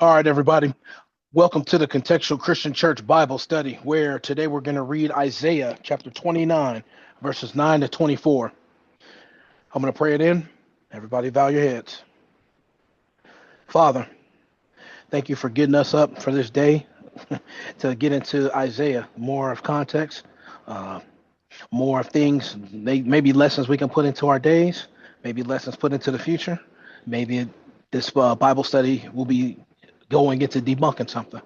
All right, everybody. Welcome to the Contextual Christian Church Bible Study, where today we're going to read Isaiah chapter 29, verses 9 to 24. I'm going to pray it in. Everybody, bow your heads. Father, thank you for getting us up for this day to get into Isaiah. More of context, uh, more of things, maybe lessons we can put into our days, maybe lessons put into the future. Maybe this Bible study will be going into debunking something.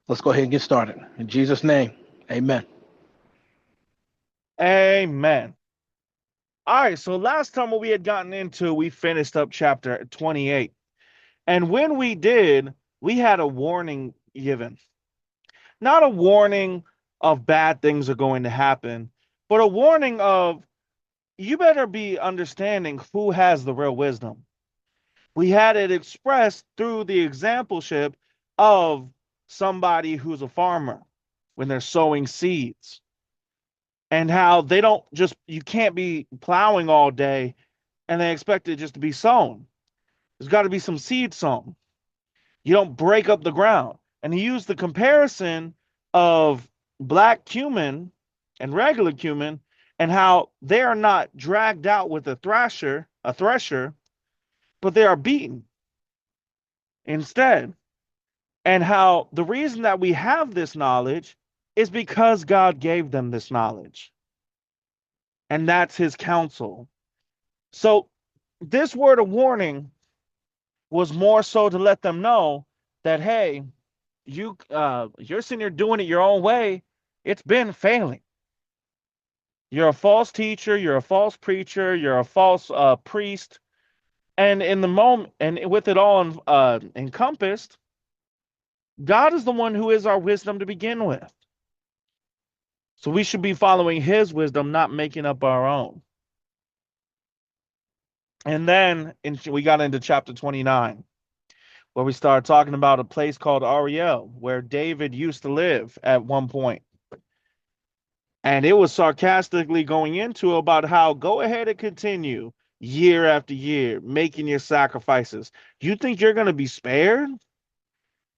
Let's go ahead and get started. In Jesus' name, amen. Amen. All right, so last time what we had gotten into, we finished up chapter 28. And when we did, we had a warning given. Not a warning of bad things are going to happen, but a warning of you better be understanding who has the real wisdom. We had it expressed through the exampleship of somebody who's a farmer when they're sowing seeds, and how they don't just, you can't be plowing all day and they expect it just to be sown. There's got to be some seed sown. You don't break up the ground. And he used the comparison of black cumin and regular cumin, and how they are not dragged out with a thresher, but they are beaten instead. And how the reason that we have this knowledge is because God gave them this knowledge. And that's his counsel. So this word of warning was more so to let them know that, hey, you're sitting here doing it your own way. It's been failing. You're a false teacher, you're a false preacher, you're a false priest. And in the moment, and with it all encompassed, God is the one who is our wisdom to begin with. So we should be following his wisdom, not making up our own. And then we got into chapter 29, where we started talking about a place called Ariel, where David used to live at one point. And it was sarcastically going into about how go ahead and continue year after year making your sacrifices. You think you're going to be spared?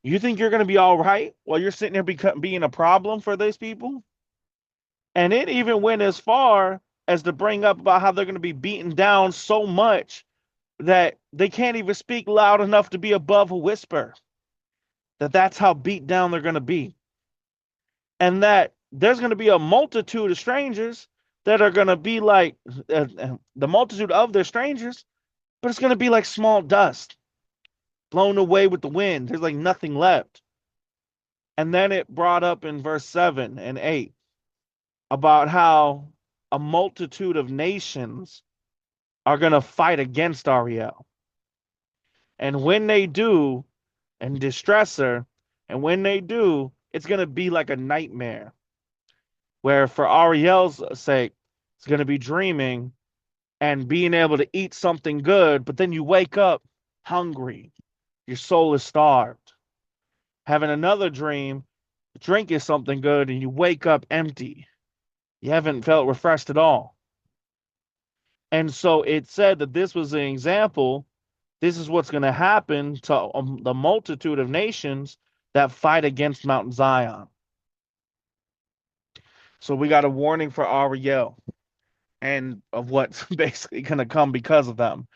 You think you're going to be all right while you're sitting there being a problem for these people? And it even went as far as to bring up about how they're going to be beaten down so much that they can't even speak loud enough to be above a whisper. That's how beat down they're going to be. And that there's going to be a multitude of strangers that are going to be like the multitude of their strangers, but it's going to be like small dust blown away with the wind. There's like nothing left. And then it brought up in verse 7 and 8 about how a multitude of nations are going to fight against Ariel. And when they do, and distress her, and when they do, it's going to be like a nightmare where for Ariel's sake, it's going to be dreaming and being able to eat something good, but then you wake up hungry. Your soul is starved. Having another dream, drink is something good, and you wake up empty. You haven't felt refreshed at all. And so it said that this was an example. This is what's going to happen to the multitude of nations that fight against Mount Zion. So we got a warning for Ariel and of what's basically going to come because of them.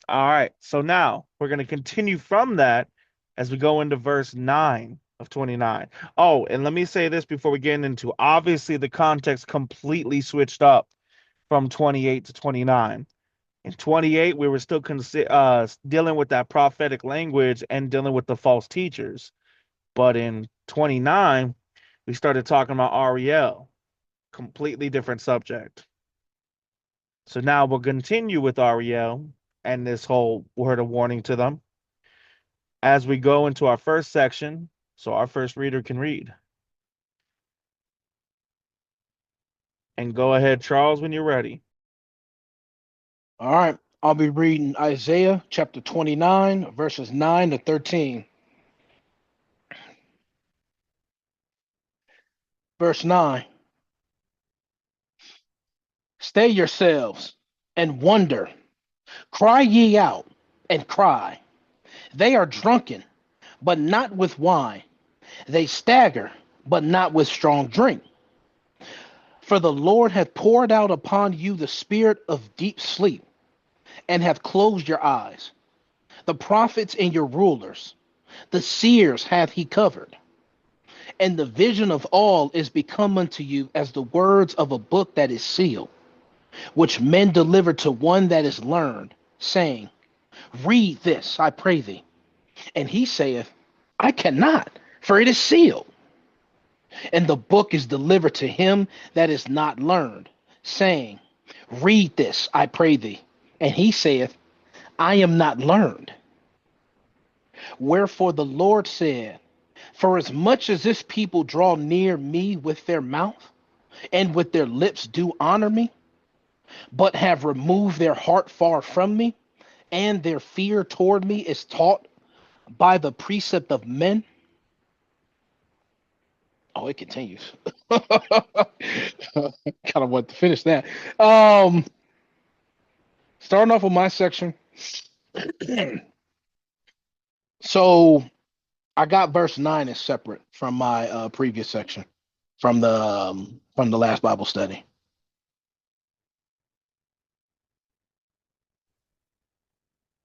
All right. So now we're going to continue from that as we go into verse 9 of 29. Oh, and let me say this before we get into, obviously the context completely switched up from 28 to 29. In 28, we were still dealing with that prophetic language and dealing with the false teachers. But in 29, we started talking about Ariel, completely different subject. So now we'll continue with Ariel and this whole word of warning to them as we go into our first section, so our first reader can read. And go ahead, Charles, when you're ready. All right. I'll be reading Isaiah chapter 29, verses 9 to 13. Verse 9. Stay yourselves and wonder. Cry ye out and cry. They are drunken, but not with wine. They stagger, but not with strong drink. For the Lord hath poured out upon you the spirit of deep sleep, and hath closed your eyes. The prophets and your rulers, the seers hath he covered. And the vision of all is become unto you as the words of a book that is sealed, which men deliver to one that is learned, saying, Read this, I pray thee. And he saith, I cannot, for it is sealed. And the book is delivered to him that is not learned, saying, Read this, I pray thee. And he saith, I am not learned. Wherefore the Lord said, For as much as this people draw near me with their mouth, and with their lips do honor me, but have removed their heart far from me, and their fear toward me is taught by the precept of men. Oh, it continues. Kind of want to finish that. Um, Starting off with my section. So I got verse 9 is separate from my previous section from the last Bible study.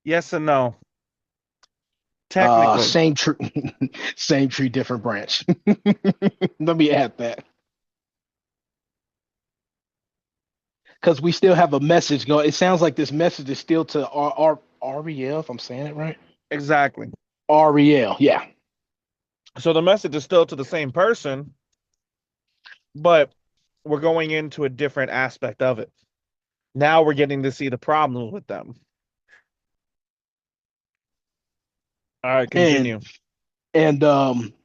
Yes and no. Technically. Same tree, same tree, different branch. Let me add that because we still have a message going. It sounds like this message is still to Ariel, if I'm saying it right. Exactly. Ariel, yeah. So the message is still to the same person, but we're going into a different aspect of it. Now we're getting to see the problem with them. All right, continue. And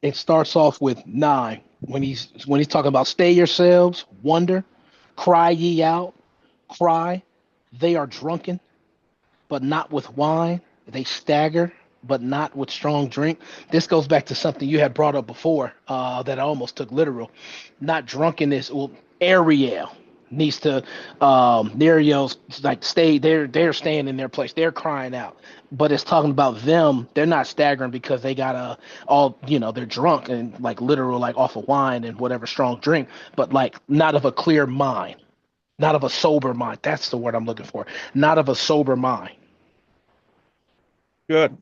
it starts off with 9 when he's talking about stay yourselves, wonder, cry ye out, cry. They are drunken, but not with wine. They stagger, but not with strong drink. This goes back to something you had brought up before that I almost took literal. Not drunkenness. Well, Ariel needs to Ariel's like stay. They're staying in their place. They're crying out. But it's talking about them. They're not staggering because they got all they're drunk and like literal like off of wine and whatever strong drink, but like not of a clear mind, not of a sober mind. That's the word I'm looking for. Not of a sober mind. Good.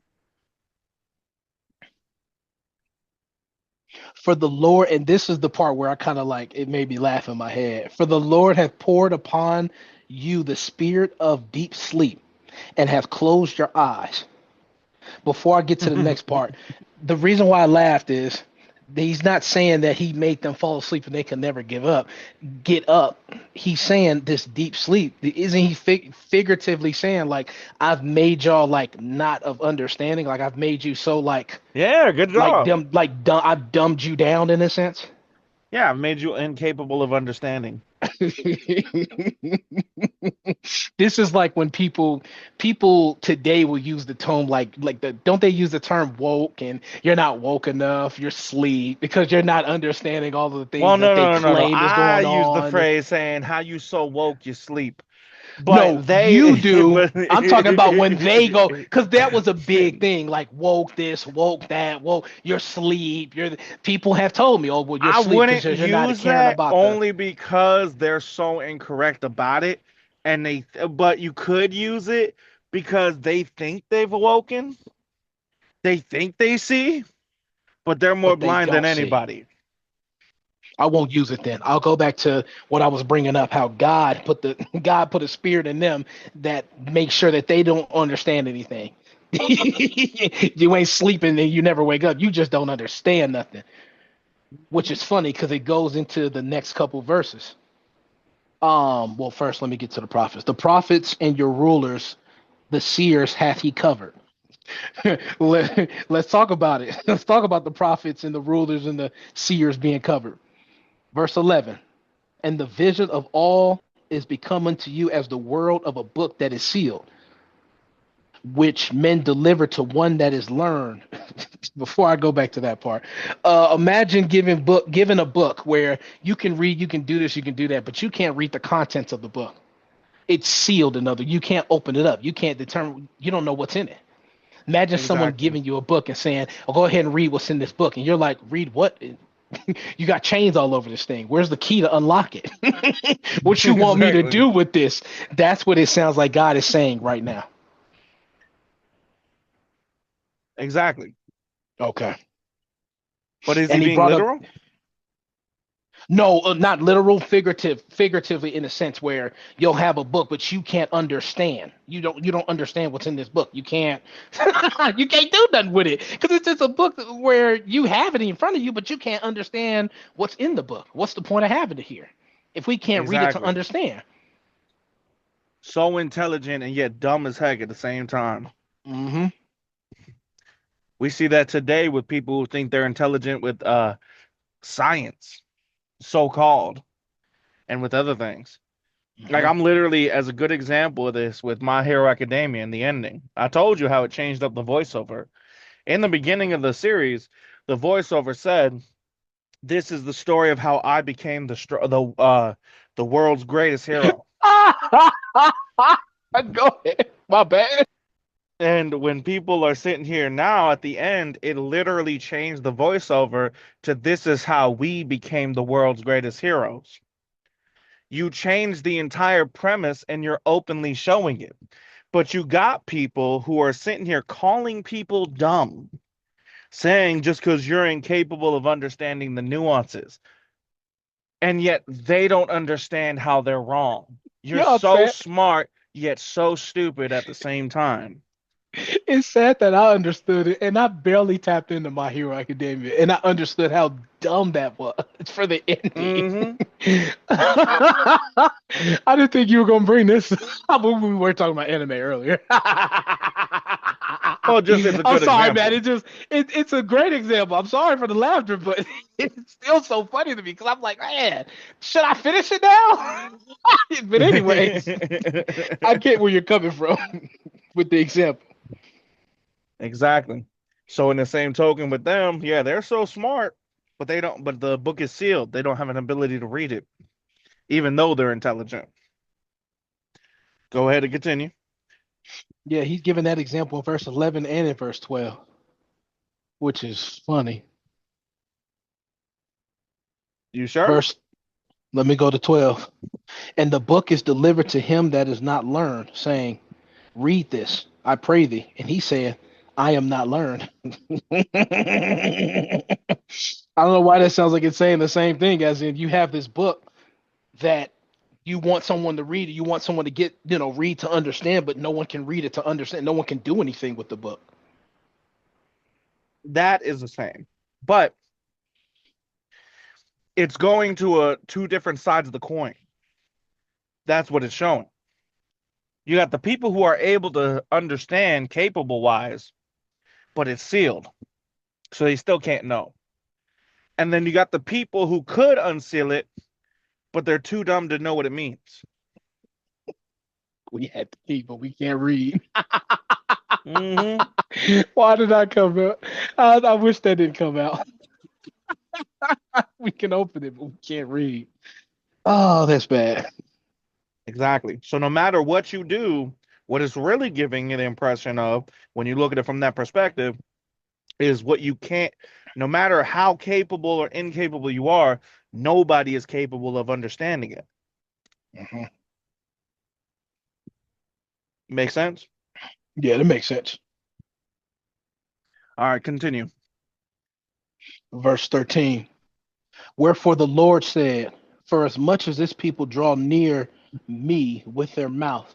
For the Lord, and this is the part where I kind of like it made me laugh in my head. For the Lord hath poured upon you the spirit of deep sleep and hath closed your eyes. Before I get to the next part, the reason why I laughed is he's not saying that he made them fall asleep and they can never get up. He's saying this deep sleep. Isn't he figuratively saying like I've made y'all like not of understanding, like I've made you so like Yeah, good job. I've dumbed you down in a sense. Yeah, I've made you incapable of understanding. This is like when people today will use the term like the don't they use the term woke and you're not woke enough, you're sleep because you're not understanding all of the things Well, that they no. claim is I going use the on. phrase saying how you so woke you sleep. No, But you they do. but I'm talking about when they go, because that was a big thing, like woke this, woke that, woke your sleep. People have told me, oh, well, you're I sleep wouldn't because you're not use caring that about the. only because they're so incorrect about it, and but you could use it because they think they've awoken, they think they see, but they're more But they blind than don't see. anybody. I won't use it then. I'll go back to what I was bringing up, how God put a spirit in them that makes sure that they don't understand anything. You ain't sleeping and you never wake up. You just don't understand nothing, which is funny because it goes into the next couple verses. Well, first let me get to the prophets. The prophets and your rulers, the seers hath he covered. Let's talk about it. Let's talk about the prophets and the rulers and the seers being covered. Verse 11. And the vision of all is become unto you as the world of a book that is sealed, which men deliver to one that is learned. Before I go back to that part, imagine given a book where you can read, you can do this, you can do that, but you can't read the contents of the book. It's sealed. You can't open it up. You can't determine. You don't know what's in it. Imagine someone Exactly. giving you a book and saying, "Oh, go ahead and read what's in this book," and you're like, "Read what?" You got chains all over this thing. Where's the key to unlock it? What you want me to Exactly. do with this? That's what it sounds like God is saying right now. Exactly. Okay. But is he And he being brought up literal? no, not literal, figuratively in a sense where you'll have a book, but you can't understand. You don't understand what's in this book. You can't you can't do nothing with it because it's just a book where you have it in front of you, but you can't understand what's in the book. What's the point of having it here if we can't read it to Exactly. understand? So intelligent and yet dumb as heck at the same time. Hmm. We see that today with people who think they're intelligent with science, so called, and with other things. Like Hmm. I'm literally as a good example of this with My Hero Academia and the ending. I told you how it changed up the voiceover. In the beginning of the series, the voiceover said, "This is the story of how I became the world's greatest hero." Go ahead. My bad. And when people are sitting here now at the end, it literally changed the voiceover to "This is how we became the world's greatest heroes." You changed the entire premise and you're openly showing it. But you got people who are sitting here calling people dumb, saying just because you're incapable of understanding the nuances, and yet they don't understand how they're wrong. You're Yeah, so sad. smart, yet so stupid at the same time. It's sad that I understood it, and I barely tapped into My Hero Academia, and I understood how dumb that was for the ending. Hmm. I didn't think you were gonna bring this. We were talking about anime earlier. Well, just it's a I'm good sorry, man. example. It's a great example. I'm sorry for the laughter, but it's still so funny to me because I'm like, man, should I finish it now? But anyways, I get where you're coming from with the example. Exactly. So in the same token with them, yeah, they're so smart, but they don't. But the book is sealed. They don't have an ability to read it, even though they're intelligent. Go ahead and continue. Yeah, he's given that example in verse 11 and in verse 12, which is funny. You sure? Verse, let me go to 12. And the book is delivered to him that is not learned, saying, read this, I pray thee. And he said, I am not learned. I don't know why that sounds like it's saying the same thing, as in you have this book that you want someone to read it, you want someone to get, read to understand, but no one can read it to understand. No one can do anything with the book. That is the same, but it's going to two different sides of the coin. That's what it's showing. You got the people who are able to understand, capable wise, but it's sealed, so they still can't know. And then you got the people who could unseal it, but they're too dumb to know what it means. We had the people, we can't read. Hmm. Why did that come out? I wish that didn't come out. We can open it, but we can't read. Oh, that's bad. Exactly. So no matter what you do, what it's really giving you the impression of, when you look at it from that perspective, is what you can't, no matter how capable or incapable you are, nobody is capable of understanding it. Mhm. Make sense? Yeah, that makes sense. All right, continue. Verse 13. Wherefore the Lord said, for as much as this people draw near me with their mouth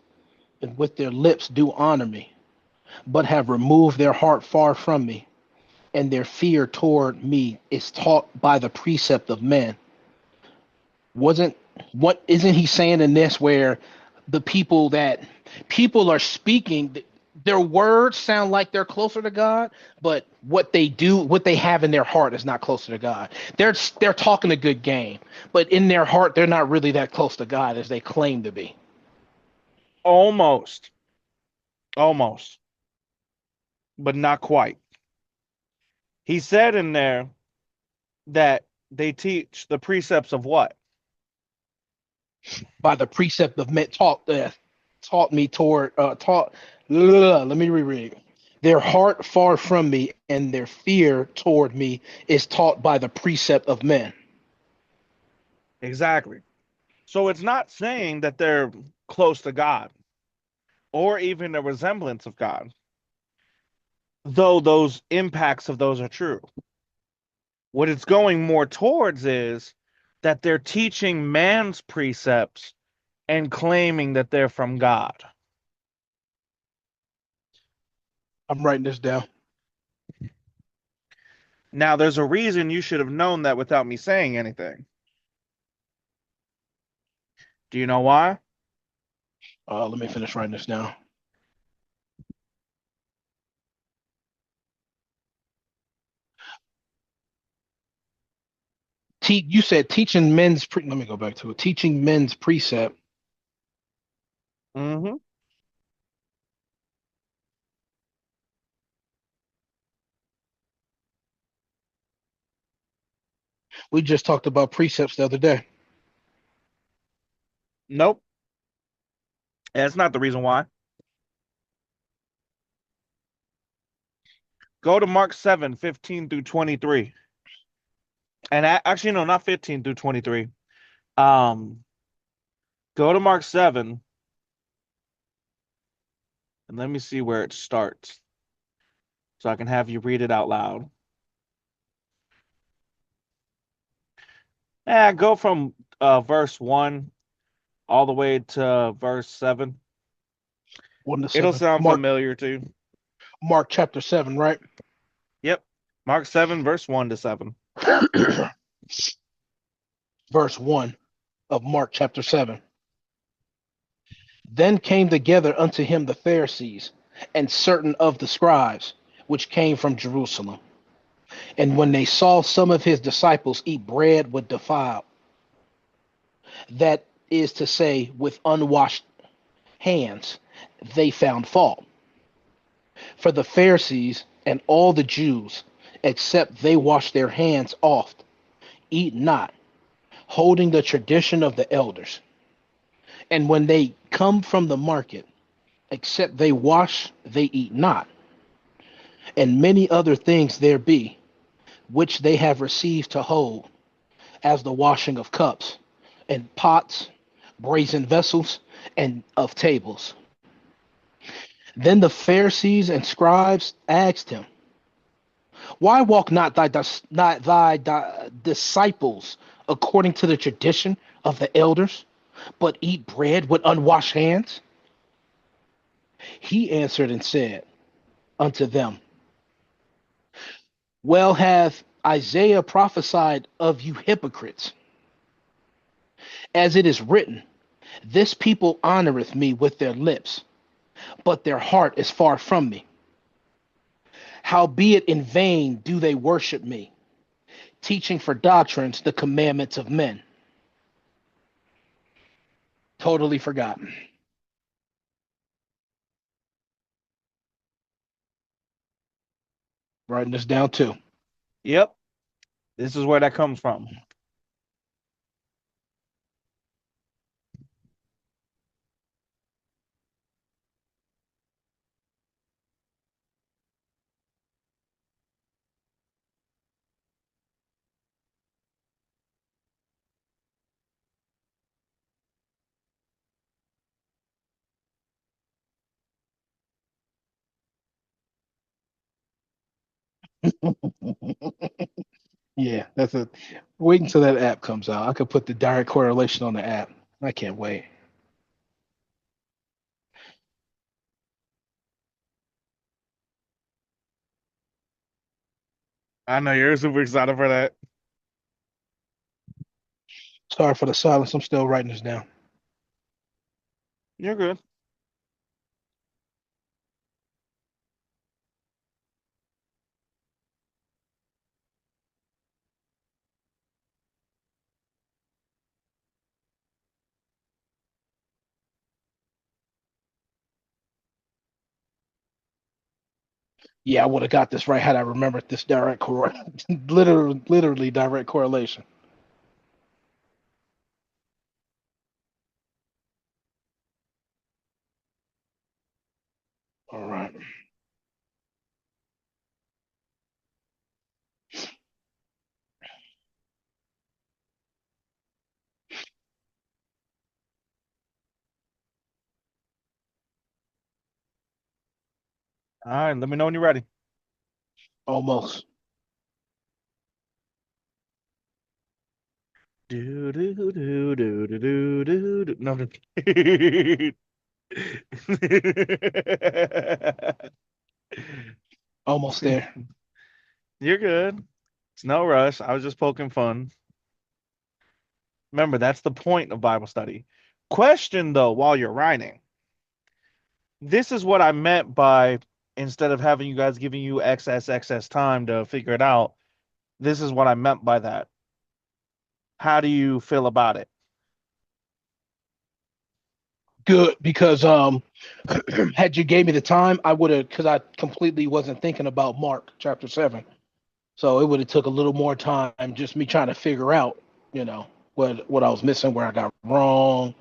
and with their lips do honor me, but have removed their heart far from me, and their fear toward me is taught by the precept of men. Wasn't what isn't he saying in this where the people are speaking, their words sound like they're closer to God, but what they do, what they have in their heart is not closer to God. They're talking a good game, but in their heart they're not really that close to God as they claim to be. Almost, almost, but not quite. He said in there that they teach the precepts of what? By the precept of men taught me toward taught let me reread. Their heart far from me, and their fear toward me is taught by the precept of men. Exactly. So it's not saying that they're close to God or even a resemblance of God, though those impacts of those are true. What it's going more towards is that they're teaching man's precepts and claiming that they're from God. I'm writing this down. Now, there's a reason you should have known that without me saying anything. Do you know why? Let me finish writing this down. You said teaching men's let me go back to it. Teaching men's precept. Mm-hmm. We just talked about precepts the other day. Nope. That's not the reason why. Go to Mark 7:15 through 23. And actually, no, not 15 through 23. Um, Go to Mark 7 and let me see where it starts so I can have you read it out loud. Go from verse 1 all the way to verse 7. 1 to It'll 7. sound familiar too. Mark chapter 7, right? Yep. Mark 7, verse 1 to 7. Verse 1 of Mark chapter 7. Then came together unto him the Pharisees and certain of the scribes, which came from Jerusalem. And when they saw some of his disciples eat bread with defiled, that is to say, with unwashed hands, they found fault. For the Pharisees and all the Jews, except they wash their hands oft, eat not, holding the tradition of the elders. And when they come from the market, except they wash, they eat not. And many other things there be, which they have received to hold, as the washing of cups, and pots, brazen vessels, and of tables. Then the Pharisees and scribes asked him, why walk not thy disciples according to the tradition of the elders, but eat bread with unwashed hands? He answered and said unto them, well hath Isaiah prophesied of you hypocrites, as it is written, this people honoreth me with their lips, but their heart is far from me. Howbeit in vain do they worship me, teaching for doctrines the commandments of men. Totally forgotten. Writing this down too. Yep. This is where that comes from. Yeah, that's a wait until that app comes out. I could put the direct correlation on the app. I can't wait. I know you're super excited for that. Sorry for the silence. I'm still writing this down. You're good. Yeah, I would have got this right had I remembered this direct literally direct correlation. All right. All right, let me know when you're ready. Almost. Do do do do do do do do. No, no. Almost there. You're good. It's no rush. I was just poking fun. Remember, that's the point of Bible study. Question though, while you're writing, this is what I meant by instead of having you guys giving you excess time to figure it out. This is what I meant by that. How do you feel about it? Good, because had you gave me the time, I would have, because I completely wasn't thinking about Mark chapter 7. So it would have took a little more time, just me trying to figure out, you know, what I was missing, where I got wrong.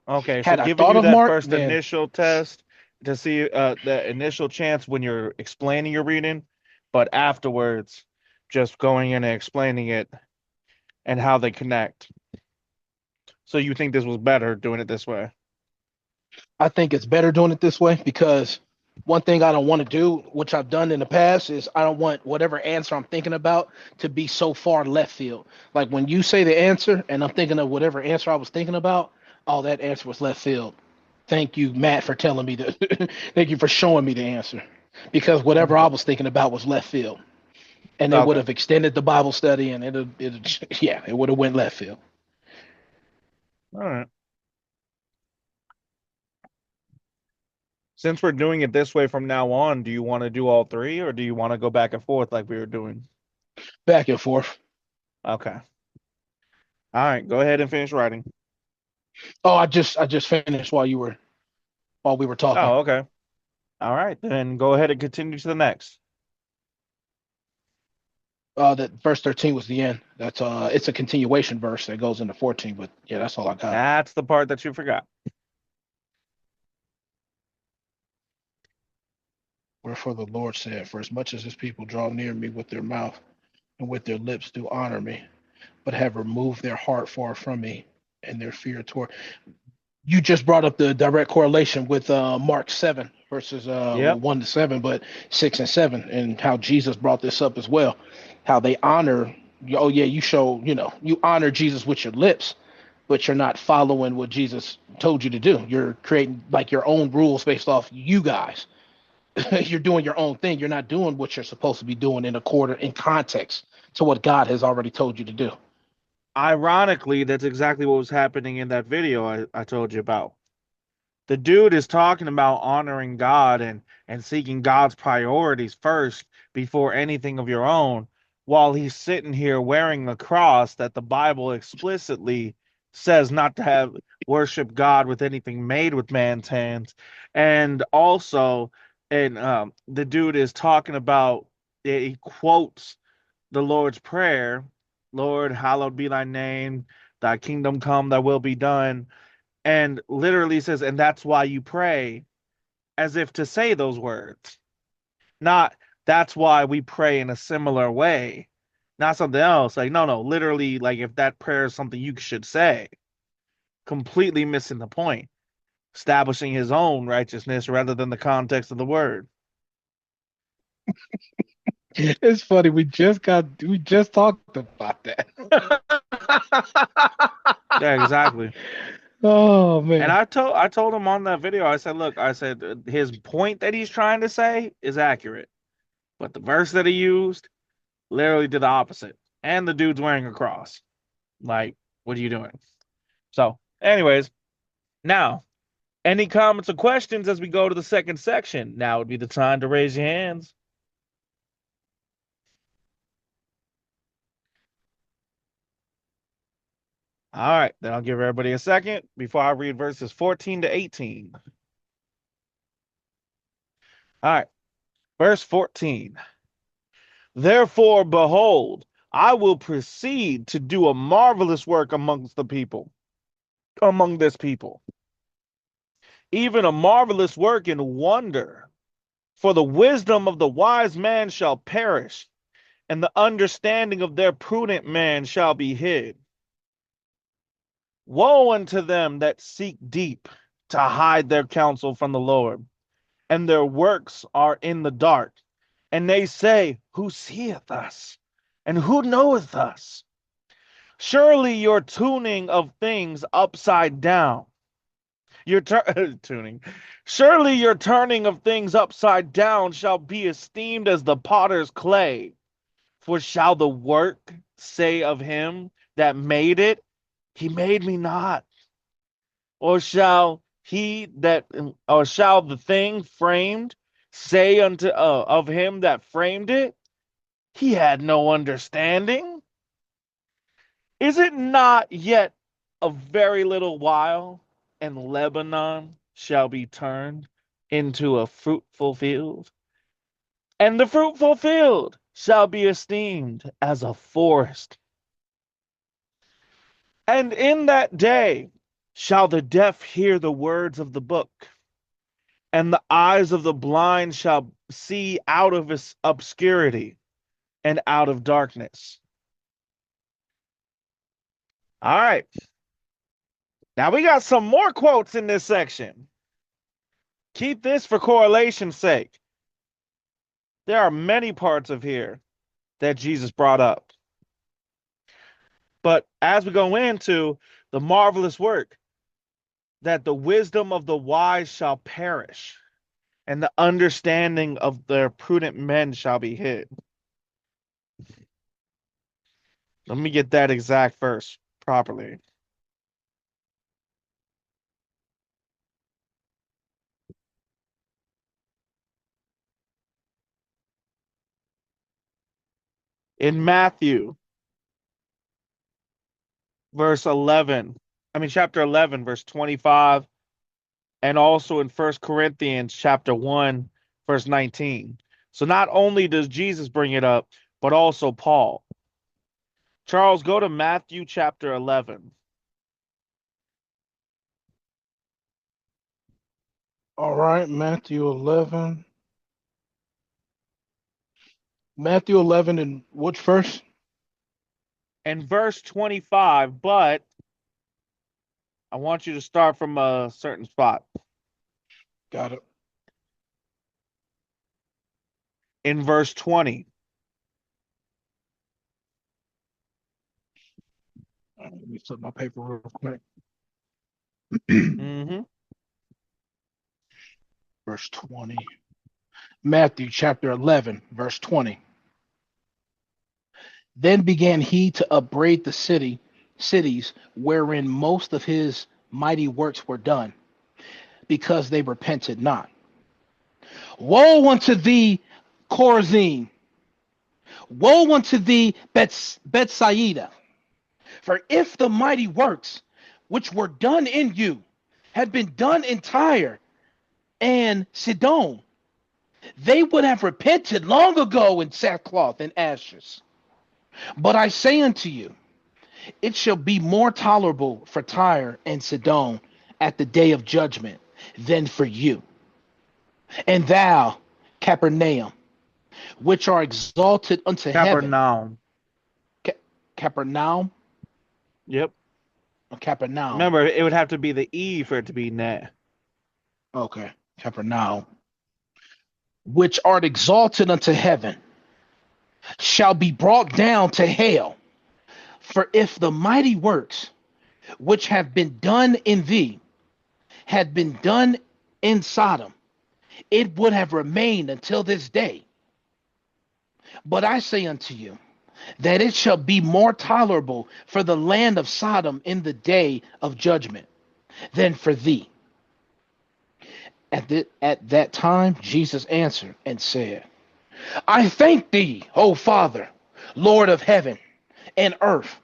Okay, so Had I giving thought you of that Mark, first then initial test to see the initial chance when you're explaining your reading, but afterwards just going in and explaining it and how they connect. So you think this was better doing it this way? I think it's better doing it this way, because one thing I don't want to do, which I've done in the past, is I don't want whatever answer I'm thinking about to be so far left field. Like when you say the answer and I'm thinking of whatever answer I was thinking about, oh, that answer was left field. Thank you, Matt, for telling me that. Thank you for showing me the answer, because whatever I Okay. was thinking about was left field, and it would Okay. have extended the Bible study, and yeah, it would have went left field. All right. Since we're doing it this way from now on, do you want to do all three or do you want to go back and forth like we were doing? Back and forth. Okay. All right. Go ahead and finish writing. Oh, I just finished while we were talking. Oh, okay. All right. Then go ahead and continue to the next. That verse 13 was the end. That's it's a continuation verse that goes into 14, but yeah, that's all I got. That's the part that you forgot. Wherefore the Lord said, for as much as his people draw near me with their mouth and with their lips do honor me, but have removed their heart far from me and their fear toward. You just brought up the direct correlation with Mark 7 verses Yep. 1 to 7, but 6 and 7, and how Jesus brought this up as well. How they honor, oh yeah, you show, you honor Jesus with your lips, but you're not following what Jesus told you to do. You're creating like your own rules based off you guys. You're doing your own thing. You're not doing what you're supposed to be doing in context to what God has already told you to do. Ironically, that's exactly what was happening in that video I told you about. The dude is talking about honoring God and seeking God's priorities first before anything of your own, while he's sitting here wearing a cross that the Bible explicitly says not to have worship God with anything made with man's hands. And also, and the dude is talking about, he quotes the Lord's Prayer, Lord, hallowed be thy name, thy kingdom come, thy will be done, and literally says, and that's why you pray, as if to say those words. Not that's why we pray in a similar way. Not something else. Like, no, no, literally, like if that prayer is something you should say. Completely missing the point. Establishing his own righteousness rather than the context of the word. It's funny. We just talked about that. Yeah, exactly. Oh And man. I told him on that video, I said, look, I said his point that he's trying to say is accurate. But the verse that he used literally did the opposite. And the dude's wearing a cross. Like, what are you doing? So, anyways, now, any comments or questions as we go to the second section? Now would be the time to raise your hands. All right, then I'll give everybody a second before I read verses 14 to 18. All right, verse 14. Therefore, behold, I will proceed to do a marvelous work amongst the people, among this people, even a marvelous work and wonder. For the wisdom of the wise man shall perish, and the understanding of their prudent man shall be hid. Woe unto them that seek deep to hide their counsel from the Lord, and their works are in the dark. And they say, who seeth us? And who knoweth us? Surely your tuning of things upside down. Your tuning. Surely your turning of things upside down shall be esteemed as the potter's clay. For shall the work say of him that made it, he made me not? Or shall the thing framed say unto of him that framed it, he had no understanding? Is it not yet a very little while, and Lebanon shall be turned into a fruitful field? And the fruitful field shall be esteemed as a forest. And in that day shall the deaf hear the words of the book, and the eyes of the blind shall see out of obscurity and out of darkness. All right. Now we got some more quotes in this section. Keep this for correlation's sake. There are many parts of here that Jesus brought up. But as we go into the marvelous work, that the wisdom of the wise shall perish, and the understanding of their prudent men shall be hid. Let me get that exact verse properly. In Matthew, chapter 11, verse 25, and also in 1 Corinthians chapter 1, verse 19. So not only does Jesus bring it up, but also Paul. Charles, go to Matthew chapter 11. All right, Matthew 11. Matthew 11 and which verse? And verse 25, but I want you to start from a certain spot. Got it. In verse 20. Let me flip my paper real quick. Mm-hmm. Verse 20. Matthew chapter 11, verse 20. Then began he to upbraid the cities wherein most of his mighty works were done, because they repented not. Woe unto thee, Chorazin! Woe unto thee, Bethsaida! For if the mighty works which were done in you had been done in Tyre and Sidon, they would have repented long ago in sackcloth and ashes. But I say unto you, it shall be more tolerable for Tyre and Sidon at the day of judgment than for you. And thou, Capernaum, which are exalted unto heaven. Capernaum. Capernaum? Yep. Capernaum. Remember, it would have to be the E for it to be net. Okay. Capernaum. Which art exalted unto heaven, shall be brought down to hell. For if the mighty works which have been done in thee had been done in Sodom, it would have remained until this day. But I say unto you, that it shall be more tolerable for the land of Sodom in the day of judgment than for thee. At that time, Jesus answered and said, I thank thee, O Father, Lord of heaven and earth,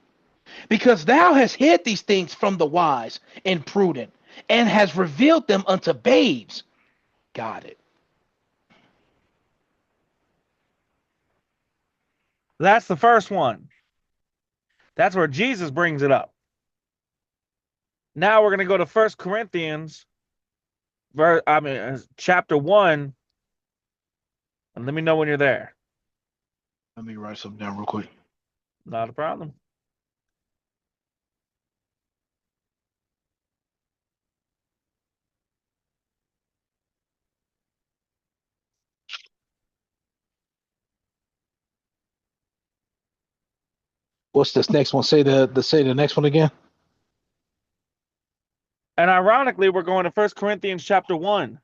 because thou hast hid these things from the wise and prudent, and hast revealed them unto babes. Got it. That's the first one. That's where Jesus brings it up. Now we're going to go to 1 Corinthians, chapter 1. And let me know when you're there. Let me write something down real quick. Not a problem. What's this next one? Say the next one again. And ironically, we're going to 1 Corinthians chapter 1,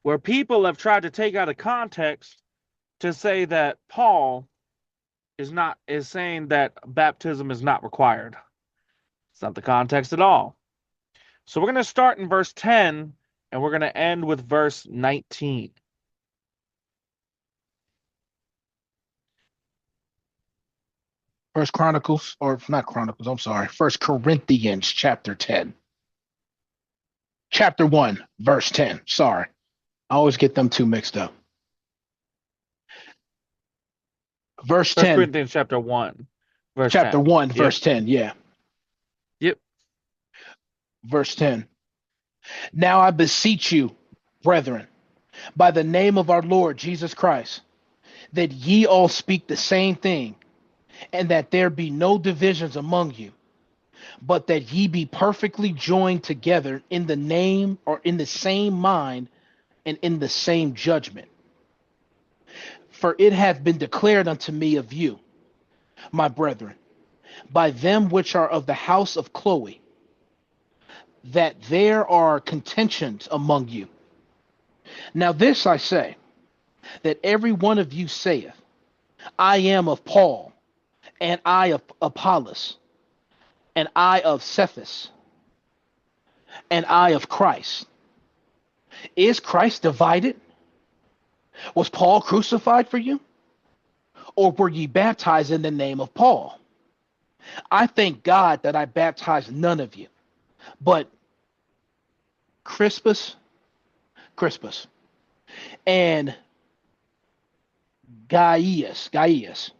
where people have tried to take out of context to say that Paul is saying that baptism is not required. It's not the context at all. So we're going to start in verse 10 and we're going to end with verse 19. First Chronicles, or not Chronicles, I'm sorry. First Corinthians chapter 10. Chapter 1, verse 10. Sorry. I always get them two mixed up. Verse 1 10. Corinthians chapter 1, verse Chapter 10. 1, Yep. verse 10. Yeah. Yep. Verse 10. Now I beseech you, brethren, by the name of our Lord Jesus Christ, that ye all speak the same thing, and that there be no divisions among you, but that ye be perfectly joined together in the name or in the same mind and in the same judgment. For it hath been declared unto me of you, my brethren, by them which are of the house of Chloe, that there are contentions among you. Now this I say, that every one of you saith, I am of Paul, and I of Apollos, and I of Cephas, and I of Christ. Is Christ divided? Was Paul crucified for you? Or were ye baptized in the name of Paul? I thank God that I baptized none of you, but Crispus, and Gaius,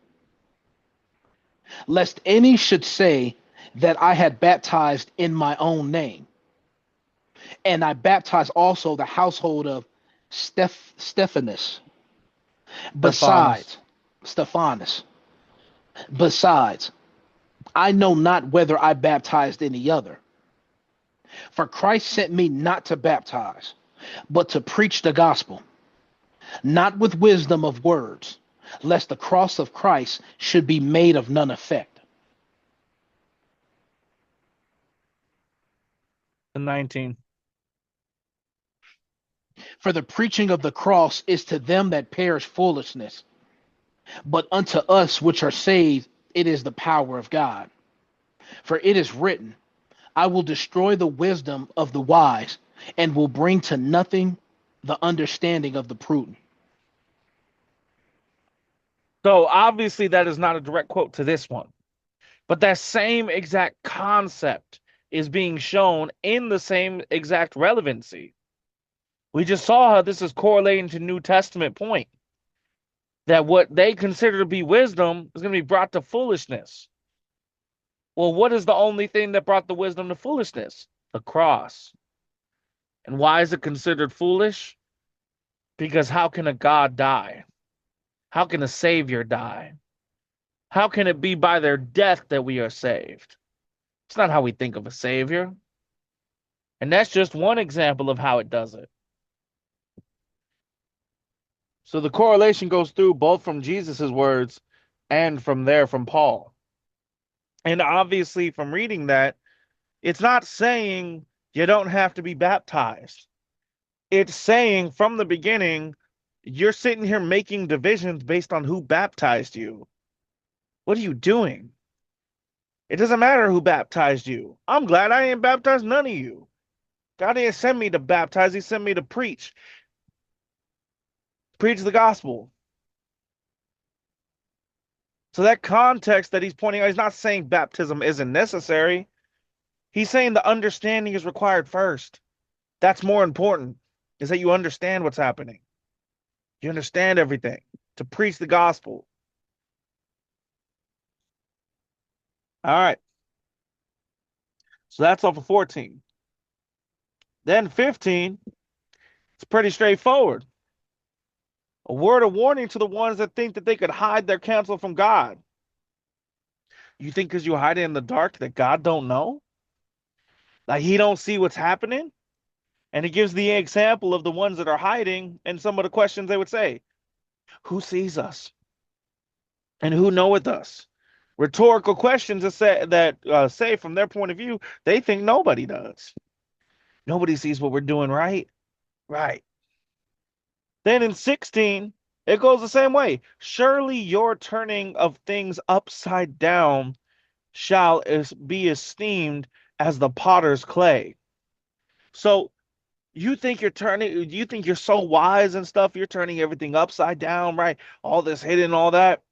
lest any should say that I had baptized in my own name. And I baptized also the household of Stephanus. Besides, I know not whether I baptized any other. For Christ sent me not to baptize, but to preach the gospel, not with wisdom of words, lest the cross of Christ should be made of none effect. 19. For the preaching of the cross is to them that perish foolishness, but unto us which are saved it is the power of God. For it is written, I will destroy the wisdom of the wise, and will bring to nothing the understanding of the prudent. So obviously that is not a direct quote to this one. But that same exact concept is being shown in the same exact relevancy. We just saw how this is correlating to New Testament point. That what they consider to be wisdom is going to be brought to foolishness. Well, what is the only thing that brought the wisdom to foolishness? The cross. And why is it considered foolish? Because how can a God die? How can a Savior die? How can it be by their death that we are saved? It's not how we think of a Savior. And that's just one example of how it does it. So the correlation goes through both from Jesus's words and from Paul. And obviously from reading that, it's not saying you don't have to be baptized. It's saying from the beginning, you're sitting here making divisions based on who baptized you. What are you doing? It doesn't matter who baptized you. I'm glad I ain't baptized none of you. God didn't send me to baptize. He sent me to preach. Preach the gospel. So that context that he's pointing out, he's not saying baptism isn't necessary. He's saying the understanding is required first. That's more important, is that you understand what's happening. You understand everything to preach the gospel. All right. So that's off of 14. Then 15, it's pretty straightforward. A word of warning to the ones that think that they could hide their counsel from God. You think because you hide it in the dark that God don't know? Like he don't see what's happening? And he gives the example of the ones that are hiding and some of the questions they would say. Who sees us? And who knoweth us? Rhetorical questions that say from their point of view, they think nobody does. Nobody sees what we're doing right. Right. Then in 16, it goes the same way. Surely your turning of things upside down shall be esteemed as the potter's clay. So you think you're so wise and stuff, you're turning everything upside down, right? All this hidden, all that.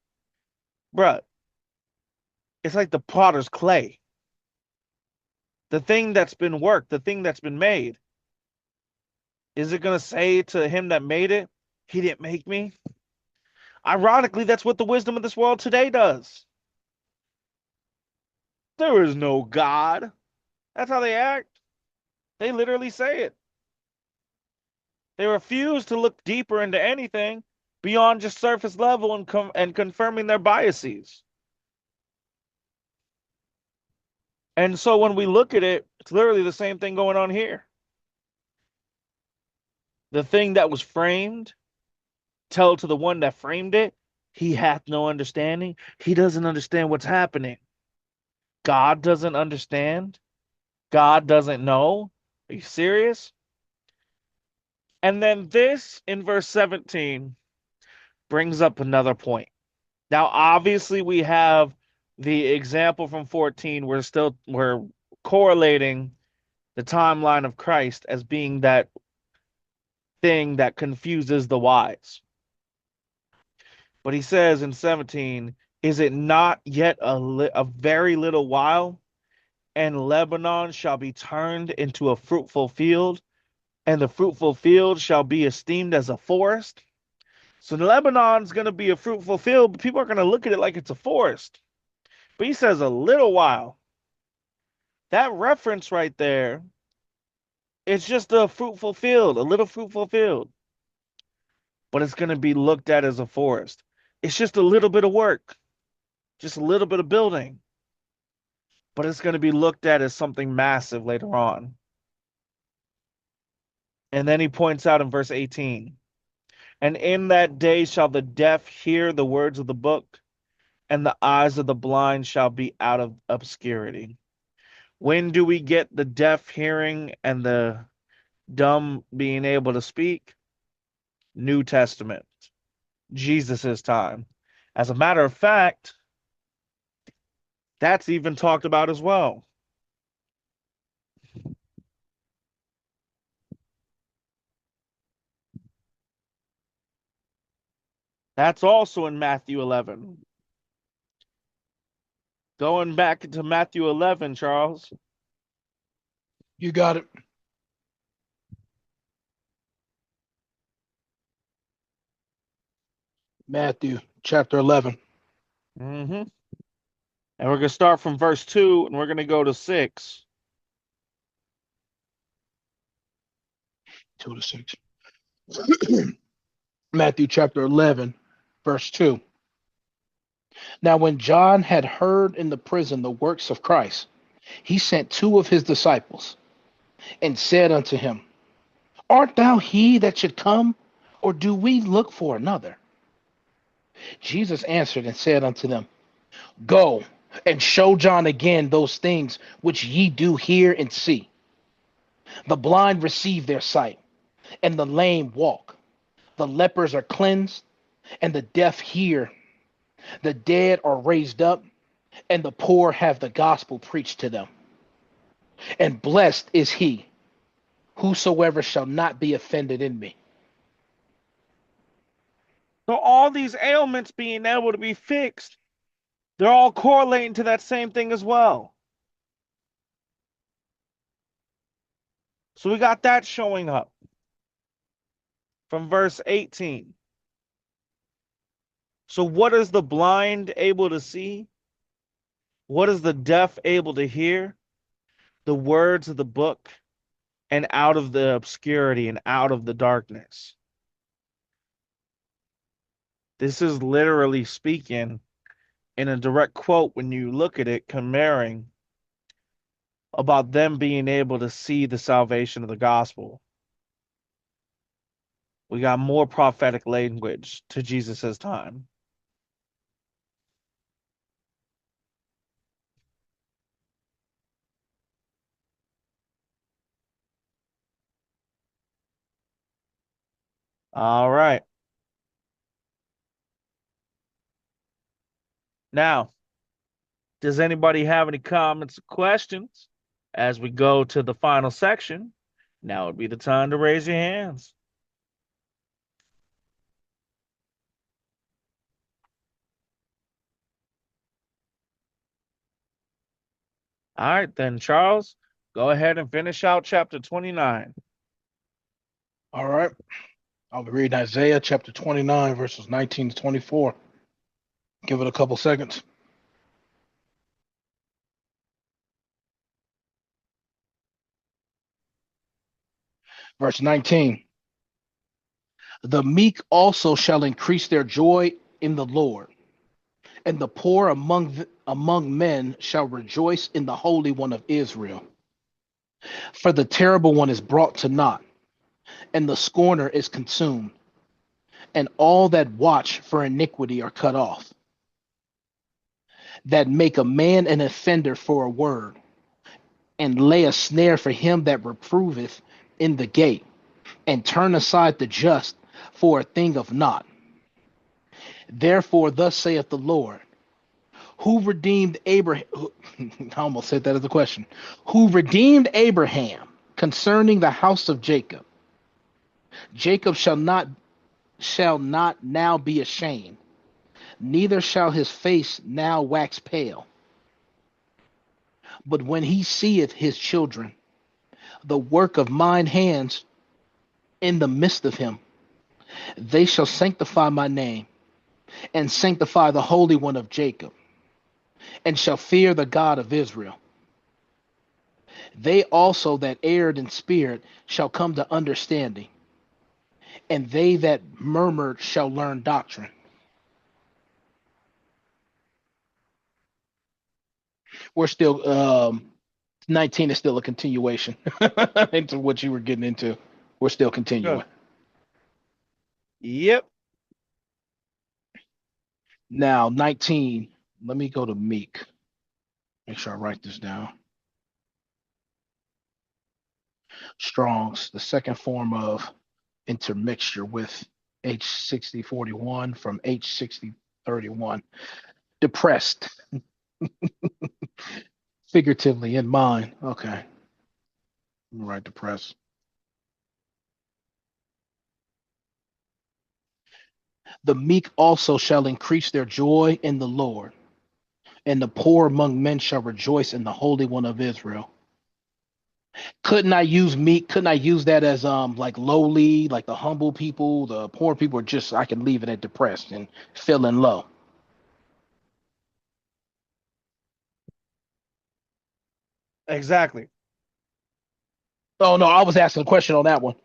Bruh, it's like the potter's clay. The thing that's been worked, the thing that's been made. Is it going to say to him that made it, he didn't make me? Ironically, that's what the wisdom of this world today does. There is no God. That's how they act. They literally say it. They refuse to look deeper into anything beyond just surface level and confirming their biases. And so when we look at it, it's literally the same thing going on here. The thing that was framed, tell to the one that framed it, he hath no understanding. He doesn't understand what's happening. God doesn't understand. God doesn't know. Are you serious? And then this in verse 17 brings up another point. Now, obviously, we have the example from 14. We're correlating the timeline of Christ as being that thing that confuses the wise. But he says in 17, is it not yet a very little while, and Lebanon shall be turned into a fruitful field, and the fruitful field shall be esteemed as a forest? So Lebanon's going to be a fruitful field, but people are going to look at it like it's a forest. But he says a little while. That reference right there, it's just a fruitful field, a little fruitful field. But it's going to be looked at as a forest. It's just a little bit of work, just a little bit of building. But it's going to be looked at as something massive later on. And then he points out in verse 18, and in that day shall the deaf hear the words of the book, and the eyes of the blind shall be out of obscurity. When do we get the deaf hearing and the dumb being able to speak? New Testament, Jesus' time. As a matter of fact, that's even talked about as well. That's also in Matthew 11. Going back to Matthew 11, Charles. You got it. Matthew chapter 11. Mm-hmm. And we're going to start from verse 2, and we're going to go to 6. 2 to 6. Matthew chapter 11, verse 2. Now, when John had heard in the prison the works of Christ, he sent two of his disciples and said unto him, art thou he that should come, or do we look for another? Jesus answered and said unto them, go and show John again those things which ye do hear and see. The blind receive their sight, and the lame walk. The lepers are cleansed, and the deaf hear. The dead are raised up, and the poor have the gospel preached to them. And blessed is he whosoever shall not be offended in me. So all these ailments being able to be fixed, they're all correlating to that same thing as well. So we got that showing up from verse 18. So what is the blind able to see? What is the deaf able to hear? The words of the book, and out of the obscurity and out of the darkness. This is literally speaking in a direct quote when you look at it, comparing about them being able to see the salvation of the gospel. We got more prophetic language to Jesus's time. All right. Now, does anybody have any comments or questions as we go to the final section? Now would be the time to raise your hands. All right, then, Charles, go ahead and finish out chapter 29. All right. I'll be reading Isaiah chapter 29, verses 19 to 24. Give it a couple seconds. Verse 19. The meek also shall increase their joy in the Lord, and the poor among men shall rejoice in the Holy One of Israel. For the terrible one is brought to naught, and the scorner is consumed, and all that watch for iniquity are cut off, that make a man an offender for a word, and lay a snare for him that reproveth in the gate, and turn aside the just for a thing of naught. Therefore, thus saith the Lord, who redeemed Abraham. I almost said that as a question. Who redeemed Abraham concerning the house of Jacob? Jacob shall not now be ashamed, neither shall his face now wax pale. But when he seeth his children, the work of mine hands in the midst of him, they shall sanctify my name, and sanctify the Holy One of Jacob, and shall fear the God of Israel. They also that erred in spirit shall come to understanding, and they that murmured shall learn doctrine. We're still 19 is still a continuation into what you were getting into. We're still continuing. Good. Yep. Now 19. Let me go to meek. Make sure I write this down. Strongs, the second form of intermixture with H6041 from H6031. Depressed, figuratively in mind. Okay. Right, depressed. The meek also shall increase their joy in the Lord, and the poor among men shall rejoice in the Holy One of Israel. Couldn't I use meek? Couldn't I use that as like lowly, like the humble people, the poor people? Are just I can leave it at depressed and feeling low. Exactly. Oh no, I was asking a question on that one.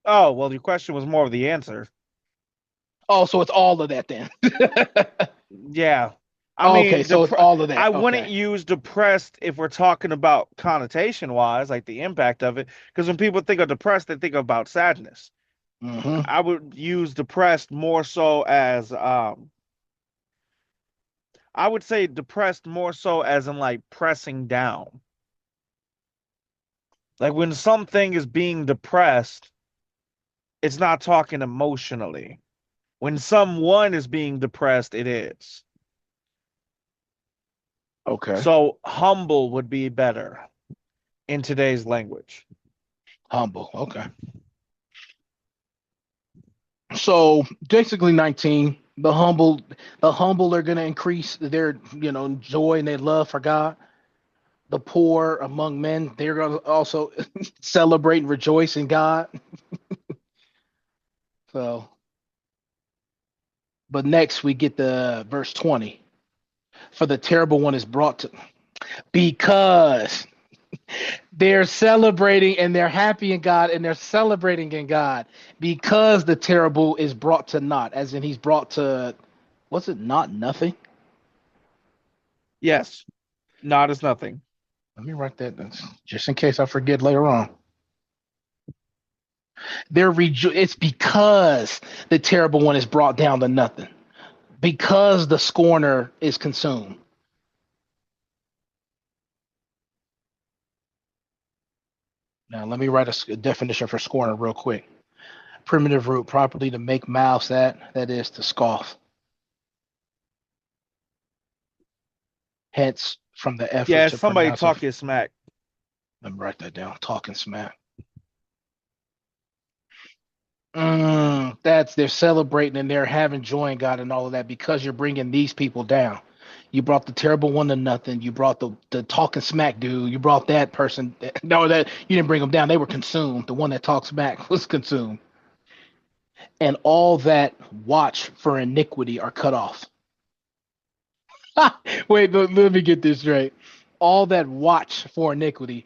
Oh, well, your question was more of the answer. Oh, so it's all of that then. Yeah. I Okay, mean, so it's all of I that. wouldn't Okay. use depressed if we're talking about connotation wise, like the impact of it. Because when people think of depressed, they think about sadness. Hmm. I would use depressed more so as I would say depressed more so as in like pressing down. Like when something is being depressed, it's not talking emotionally. When someone is being depressed, it is. Okay. So humble would be better in today's language. Humble. Okay. So basically 19, the humble are gonna increase their joy and their love for God. The poor among men, they're gonna also celebrate and rejoice in God. So but next we get the verse 20. For the terrible one is brought to because they're celebrating and they're happy in God and they're celebrating in God because the terrible is brought to naught, as in he's brought to, was it not nothing? Yes, not as nothing. Let me write that down, just in case I forget later on. It's because the terrible one is brought down to nothing, because the scorner is consumed. Now let me write a definition for scorner real quick. Primitive root, properly to make mouths, that is to scoff. Hence, from the effort Yeah, to somebody pronounce it. talking smack. Let me write that down. Talking smack. That's they're celebrating and they're having joy in God and all of that because you're bringing these people down. You brought the terrible one to nothing. You brought the talking smack dude. You brought that person. No, that you didn't bring them down. They were consumed. The one that talks smack was consumed, and all that watch for iniquity are cut off. Wait, let me get this straight. All that watch for iniquity.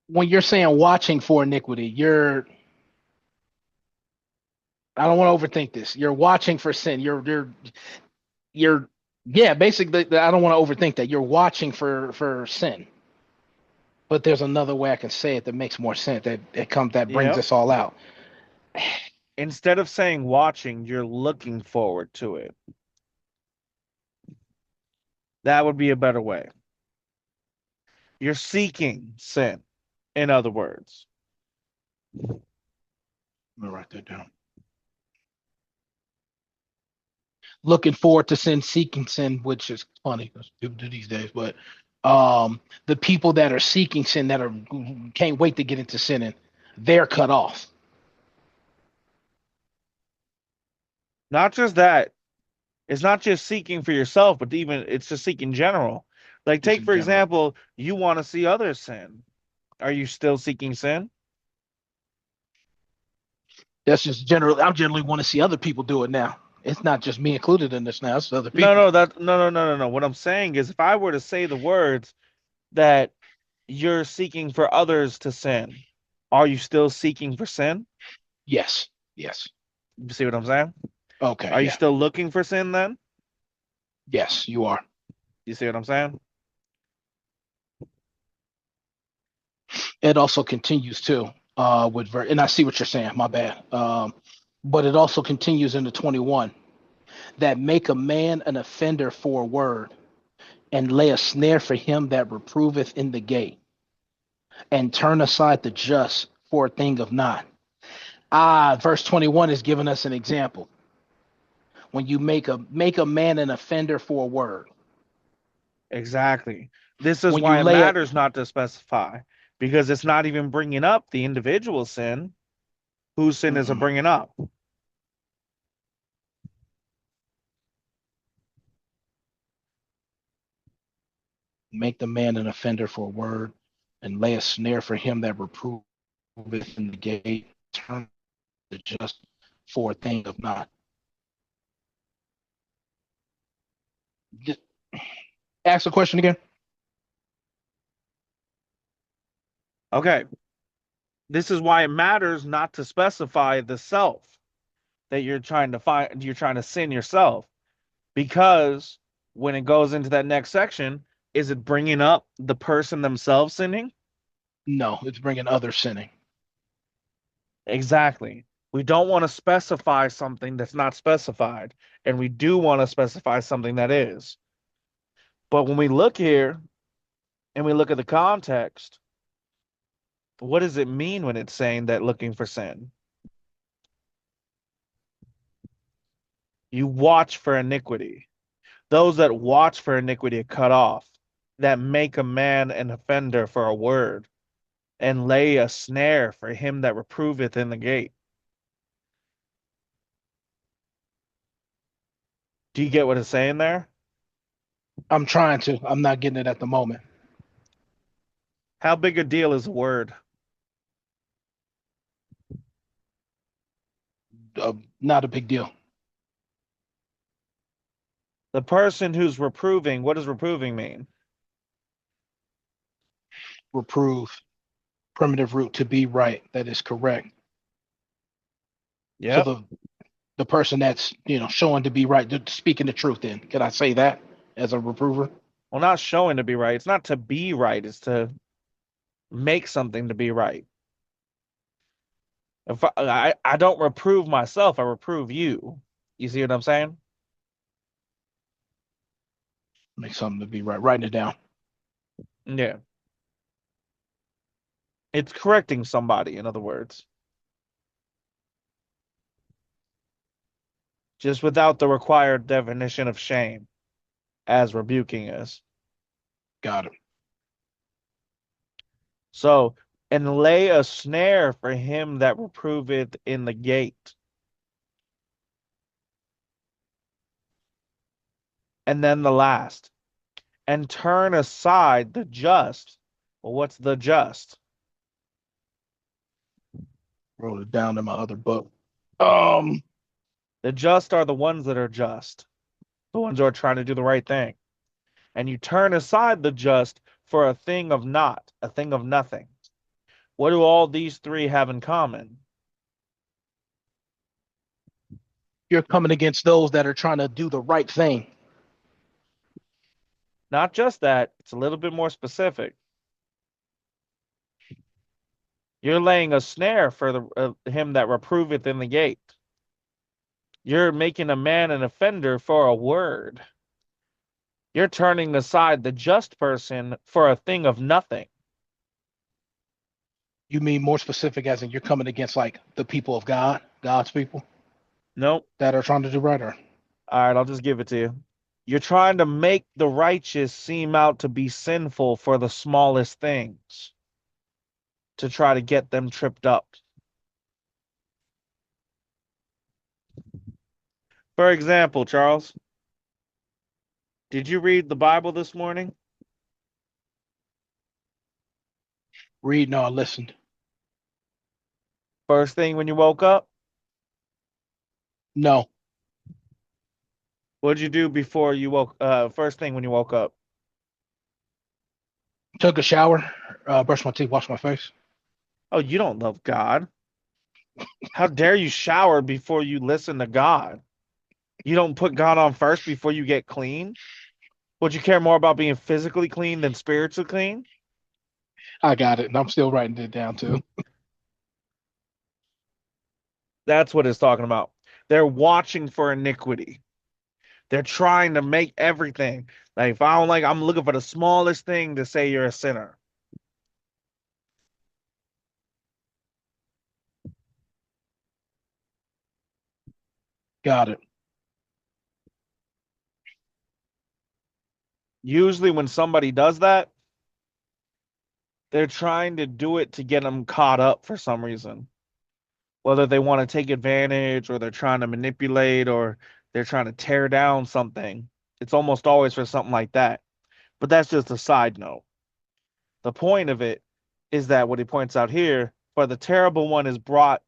When you're saying watching for iniquity, I don't want to overthink this. You're watching for sin. You're yeah, basically I don't want to overthink that. You're watching for sin. But there's another way I can say it that makes more sense. That brings Yep. us all out. Instead of saying watching, you're looking forward to it. That would be a better way. You're seeking sin, in other words. Let me write that down. Looking forward to sin, seeking sin, which is funny because people do these days. But the people that are seeking sin, that are can't wait to get into sinning, they're cut off. Not just that, it's not just seeking for yourself, but even it's just seeking general. Like, Just take in for general. example, you want to see others sin. Are you still seeking sin? That's just generally. I generally want to see other people do it now. It's not just me included in this now. It's other No, people. no, no. What I'm saying is, if I were to say the words that you're seeking for others to sin, are you still seeking for sin? Yes. Yes. You see what I'm saying? Okay. Are you Yeah. still looking for sin then? Yes, you are. You see what I'm saying? It also continues too. And I see what you're saying. My bad. But it also continues into 21 that make a man an offender for a word and lay a snare for him that reproveth in the gate and turn aside the just for a thing of not. Verse 21 is giving us an example. When you make a man an offender for a word, Exactly. This is when you why it lay a matters not to specify, because it's not even bringing up the individual sin. Whose sin is it mm-mm, bringing up? make the man an offender for a word and lay a snare for him that reproveth in the gate, turn the just for a thing of not. Just ask the question again. Okay. This is why it matters not to specify the self that you're trying to find, you're trying to sin yourself. Because when it goes into that next section, is it bringing up the person themselves sinning? No, it's bringing other sinning. Exactly. We don't want to specify something that's not specified, and we do want to specify something that is. But when we look here and we look at the context, what does it mean when it's saying that looking for sin? You watch for iniquity. Those that watch for iniquity are cut off, that make a man an offender for a word, and lay a snare for him that reproveth in the gate. Do you get what it's saying there? I'm trying to. I'm not getting it at the moment. How big a deal is a word? Not a big deal. The person who's reproving, what does reproving mean? Reprove. Primitive root to be right. That is correct. So Yep. the person that's showing to be right, speaking the truth. Then can I say that as a reprover? Well, not showing to be right. It's not to be right, it's to make something to be right. If I don't reprove myself, I reprove you. You see what I'm saying? Make something to be right. Writing it down. Yeah. It's correcting somebody, in other words, just without the required definition of shame, as rebuking is. Got it. So, and lay a snare for him that reproveth in the gate. And then the last, and turn aside the just. Well, what's the just? Wrote it down in my other book. Um, The just are the ones that are just, the ones who are trying to do the right thing. And you turn aside the just for a thing of naught, a thing of nothing. What do all these three have in common? you're coming against those that are trying to do the right thing. Not just that, it's a little bit more specific. You're laying a snare for him that reproveth in the gate. You're making a man an offender for a word. You're turning aside the just person for a thing of nothing. You mean more specific, as in you're coming against like the people of God, God's people Nope. that are trying to do right, or All right, I'll just give it to you. You're trying to make the righteous seem out to be sinful for the smallest things to try to get them tripped up. For example, Charles, did you read the Bible this morning? read? No, I listened. First thing when you woke up? No, What'd you do before you woke first thing when you woke up? took a shower, brushed my teeth, washed my face. Oh, you don't love God. How dare you shower before you listen to God? You don't put God on first before you get clean? Would you care more about being physically clean than spiritually clean? I got it, and I'm still writing it down too. That's what it's talking about. They're watching for iniquity. They're trying to make everything. Like if I don't like, I'm looking for the smallest thing to say you're a sinner. Got it. Usually when somebody does that, they're trying to do it to get them caught up for some reason. Whether they want to take advantage or they're trying to manipulate or they're trying to tear down something. It's almost always for something like that. But that's just a side note. The point of it is that what he points out here, for the terrible one is brought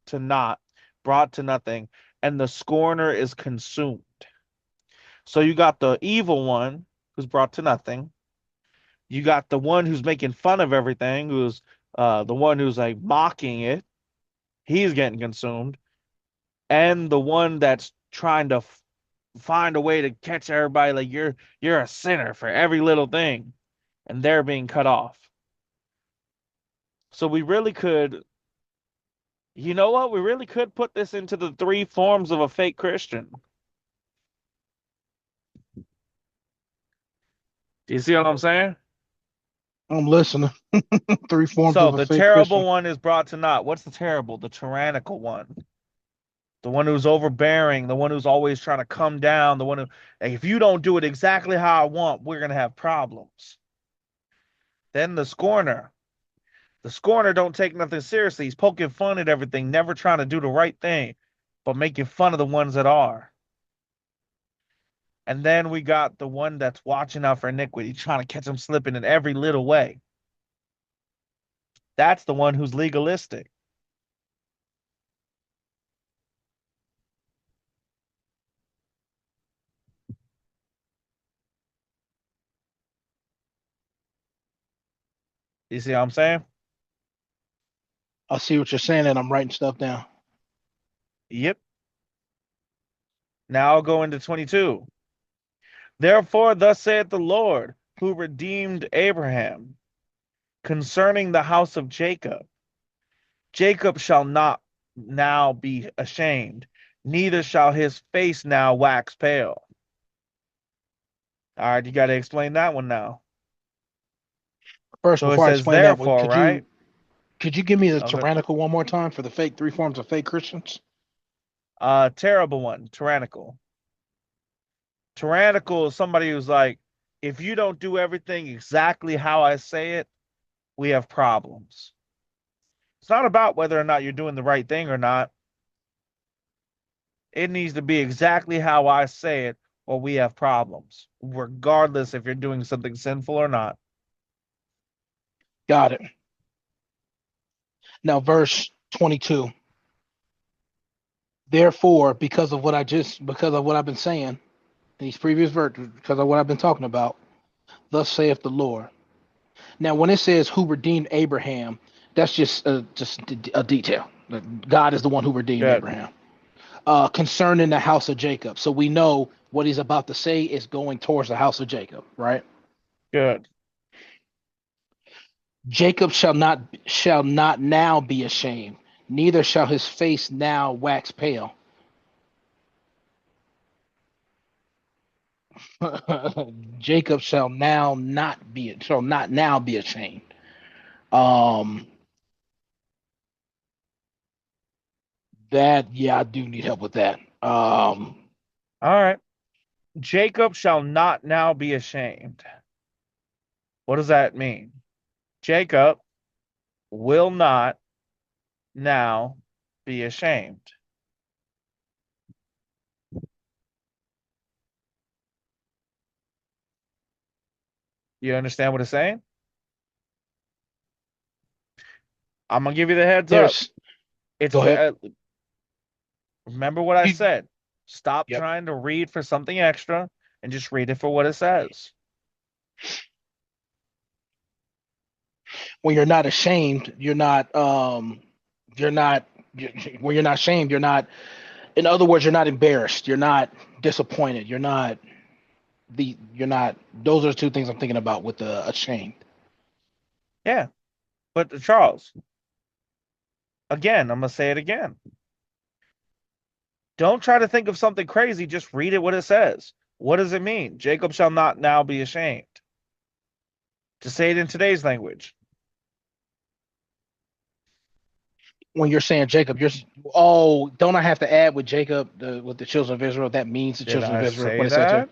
to naught, brought to nothing, and the scorner is consumed. So you got the evil one who's brought to nothing. You got the one who's making fun of everything, who's the one who's like mocking it. He's getting consumed. And the one that's trying to find a way to catch everybody like you're a sinner for every little thing, and they're being cut off. So we really could, you know what? We really could put this into the three forms of a fake Christian. Do you see what I'm saying? I'm listening. Three forms So of a the fake terrible Christian. one is brought to naught. What's the terrible? The tyrannical one. The one who's overbearing, the one who's always trying to come down, the one who, like, if you don't do it exactly how I want, we're going to have problems. Then the scorner. The scorner don't take nothing seriously. He's poking fun at everything, never trying to do the right thing, but making fun of the ones that are. And then we got the one that's watching out for iniquity, trying to catch him slipping in every little way. That's the one who's legalistic. You see what I'm saying? I see what you're saying, and I'm writing stuff down. Yep. Now I'll go into 22. Therefore, thus saith the Lord, who redeemed Abraham, concerning the house of Jacob. Jacob shall not now be ashamed, neither shall his face now wax pale. All right, you got to explain that one now. First, So it before I says explain that, therefore, could you right? Could you give me the Okay. tyrannical one more time for the fake three forms of fake Christians? Terrible one, tyrannical. Tyrannical is somebody who's like, if you don't do everything exactly how I say it, we have problems. It's not about whether or not you're doing the right thing or not. It needs to be exactly how I say it, or we have problems, regardless if you're doing something sinful or not. Got it. Now, verse 22. Therefore, because of what I've been saying in these previous verses, because of what I've been talking about, thus saith the Lord. Now, when it says who redeemed Abraham, that's just a detail. God is the one who redeemed Good. Abraham. Concerning the house of Jacob. So we know what he's about to say is going towards the house of Jacob, right? Good. Jacob shall not now be ashamed, neither shall his face now wax pale. Jacob shall not now be ashamed. Um that yeah, I do need help with that. All right. Jacob shall not now be ashamed. What does that mean? Jacob will not now be ashamed. You understand what it's saying? I'm gonna give you the heads up. There's It's Go ahead. remember what I You, said. Stop yep. trying to read for something extra and just read it for what it says. When you're not ashamed, you're not when you're not ashamed, you're not in other words, you're not embarrassed, you're not disappointed, you're not those are the two things I'm thinking about with the ashamed. Yeah, but Charles, again, I'm gonna say it again. Don't try to think of something crazy. Just read it what it says. What does it mean? Jacob shall not now be ashamed. To say it in today's language. When you're saying Jacob, don't I have to add with Jacob with the children of Israel? That means the Did children of I Israel. say What it said to that?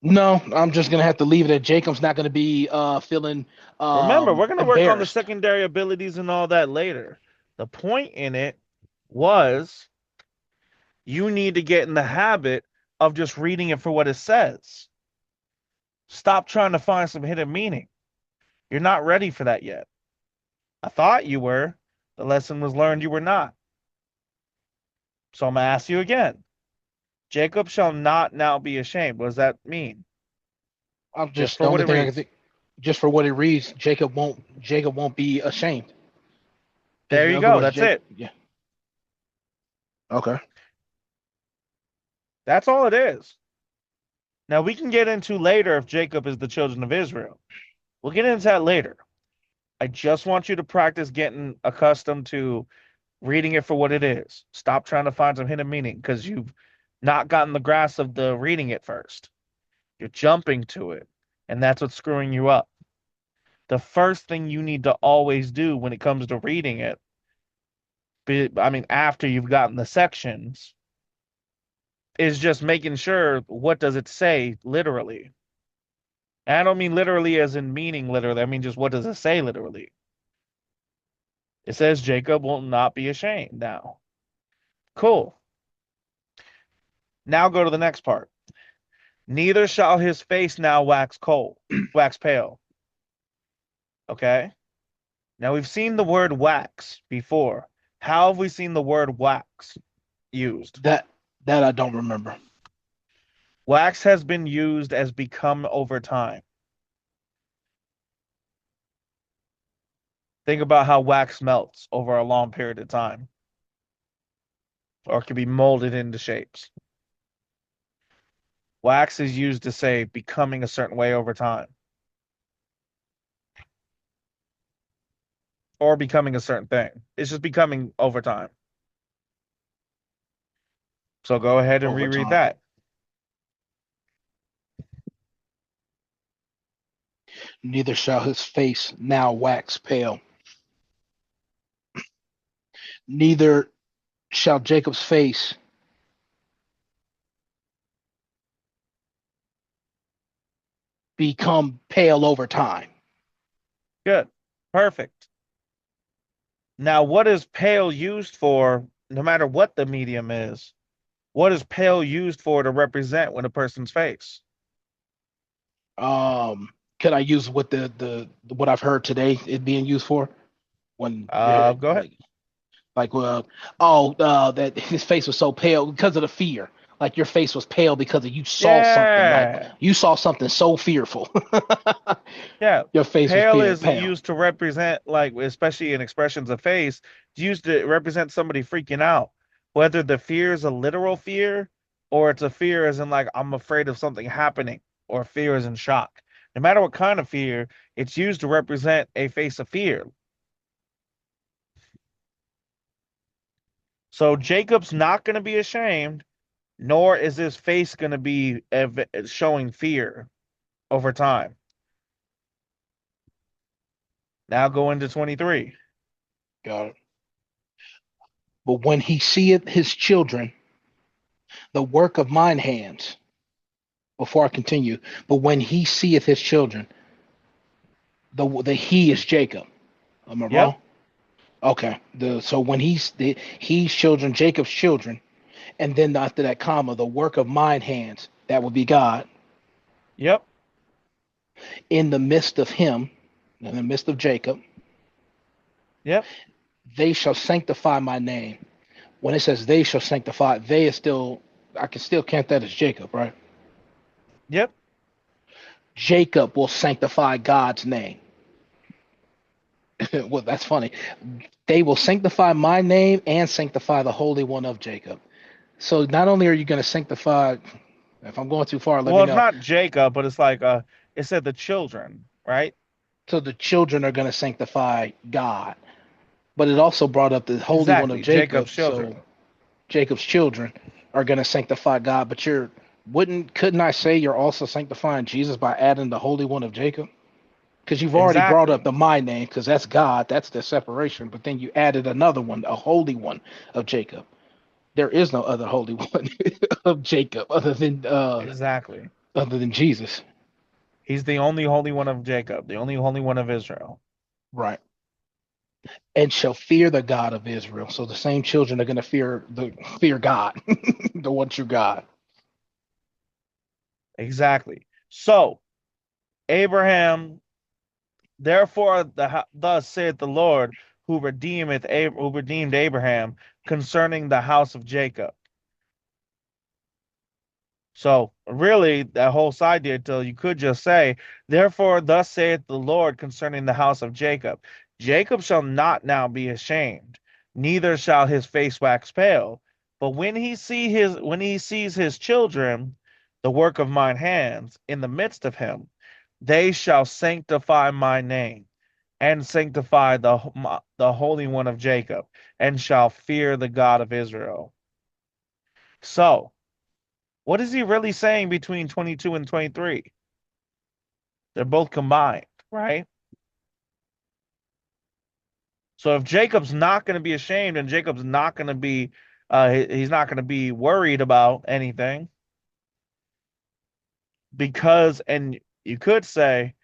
No, I'm just gonna have to leave it at Jacob's not gonna be feeling Remember, we're going to work on the embarrassed. secondary abilities and all that later. The point in it was you need to get in the habit of just reading it for what it says. Stop trying to find some hidden meaning. You're not ready for that yet. I thought you were. The lesson was learned you were not. So I'm going to ask you again. Jacob shall not now be ashamed. What does that mean? I'm Just just for the what only it thing I can reads. think. Just for what it reads, Jacob won't be ashamed. There In you other go. words, That's Jacob. it. Yeah. Okay. That's all it is. Now we can get into later if Jacob is the children of Israel. We'll get into that later. I just want you to practice getting accustomed to reading it for what it is. Stop trying to find some hidden meaning because you've not gotten the grasp of the reading it first. You're jumping to it, and that's what's screwing you up. The first thing you need to always do when it comes to reading it, after you've gotten the sections, is just making sure what does it say literally. And I don't mean literally as in meaning literally. I mean just what does it say literally. It says Jacob will not be ashamed now. Cool. Now go to the next part. Neither shall his face now wax pale. Okay. Now we've seen the word wax before. How have we seen the word wax used? That I don't remember. Wax has been used as become over time. Think about how wax melts over a long period of time, or it can be molded into shapes. Wax is used to say becoming a certain way over time, or becoming a certain thing. It's just becoming over time. So go ahead and Over reread time. that. Neither shall his face now wax pale. Neither shall Jacob's face become pale over time. Good. Perfect. Now, what is pale used for, no matter what the medium is? What is pale used for to represent when a person's face? Could I use what the what I've heard today it being used for when Go ahead. like that his face was so pale because of the fear. Like your face was pale because of you saw something like Yeah. you saw something so fearful. Yeah. Your face was Pale is pale. used to represent, like, especially in expressions of face, it's used to represent somebody freaking out. Whether the fear is a literal fear or it's a fear as in, like, I'm afraid of something happening, or fear is in shock. No matter what kind of fear, it's used to represent a face of fear. So Jacob's not going to be ashamed, nor is his face going to be showing fear over time. Now go into 23. Got it. But when he seeth his children, the work of mine hands, before I continue, but when he seeth his children, the he is Jacob. Am I Yep, wrong? Okay. So when he's children, Jacob's children, and then after that comma, the work of mine hands, that would be God, yep, in the midst of him, in the midst of Jacob, yep, they shall sanctify my name. When it says they shall sanctify, they is still, I can still count that as Jacob, right? yep. Jacob will sanctify God's name. Well, that's funny. They will sanctify my name and sanctify the Holy One of Jacob. So not only are you going to sanctify, if I'm going too far, let me Well, it's know. not Jacob, but it's like it said the children, right? So the children are going to sanctify God. But it also brought up the Holy One of Exactly, Jacob's Jacob. So children. Jacob's children are going to sanctify God. But couldn't I say you're also sanctifying Jesus by adding the Holy One of Jacob? Because you've already brought up Exactly, the my name, because that's God, that's the separation. But then you added another one, a Holy One of Jacob. There is no other Holy One of Jacob exactly. other than Jesus. He's the only Holy One of Jacob, the only Holy One of Israel. Right. And shall fear the God of Israel. So the same children are going to fear God, the one true God. Exactly. So Abraham, therefore, thus saith the Lord, who redeemed Abraham concerning the house of Jacob. So really, that whole side detail, you could just say, therefore, thus saith the Lord concerning the house of Jacob. Jacob shall not now be ashamed, neither shall his face wax pale. But when he sees his children, the work of mine hands, in the midst of him, they shall sanctify my name, and sanctify the Holy One of Jacob, and shall fear the God of Israel. So, what is he really saying between 22 and 23? They're both combined, right? So if Jacob's not going to be ashamed and Jacob's not going to be, he's not going to be worried about anything because, and you could say,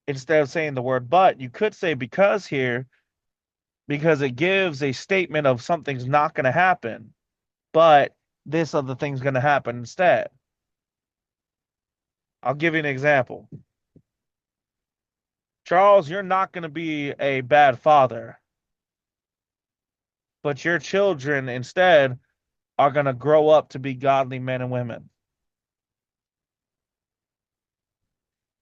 instead of saying the word but, you could say because here, because it gives a statement of something's not going to happen, but this other thing's going to happen instead. I'll give you an example. Charles, you're not going to be a bad father, but your children instead are going to grow up to be godly men and women.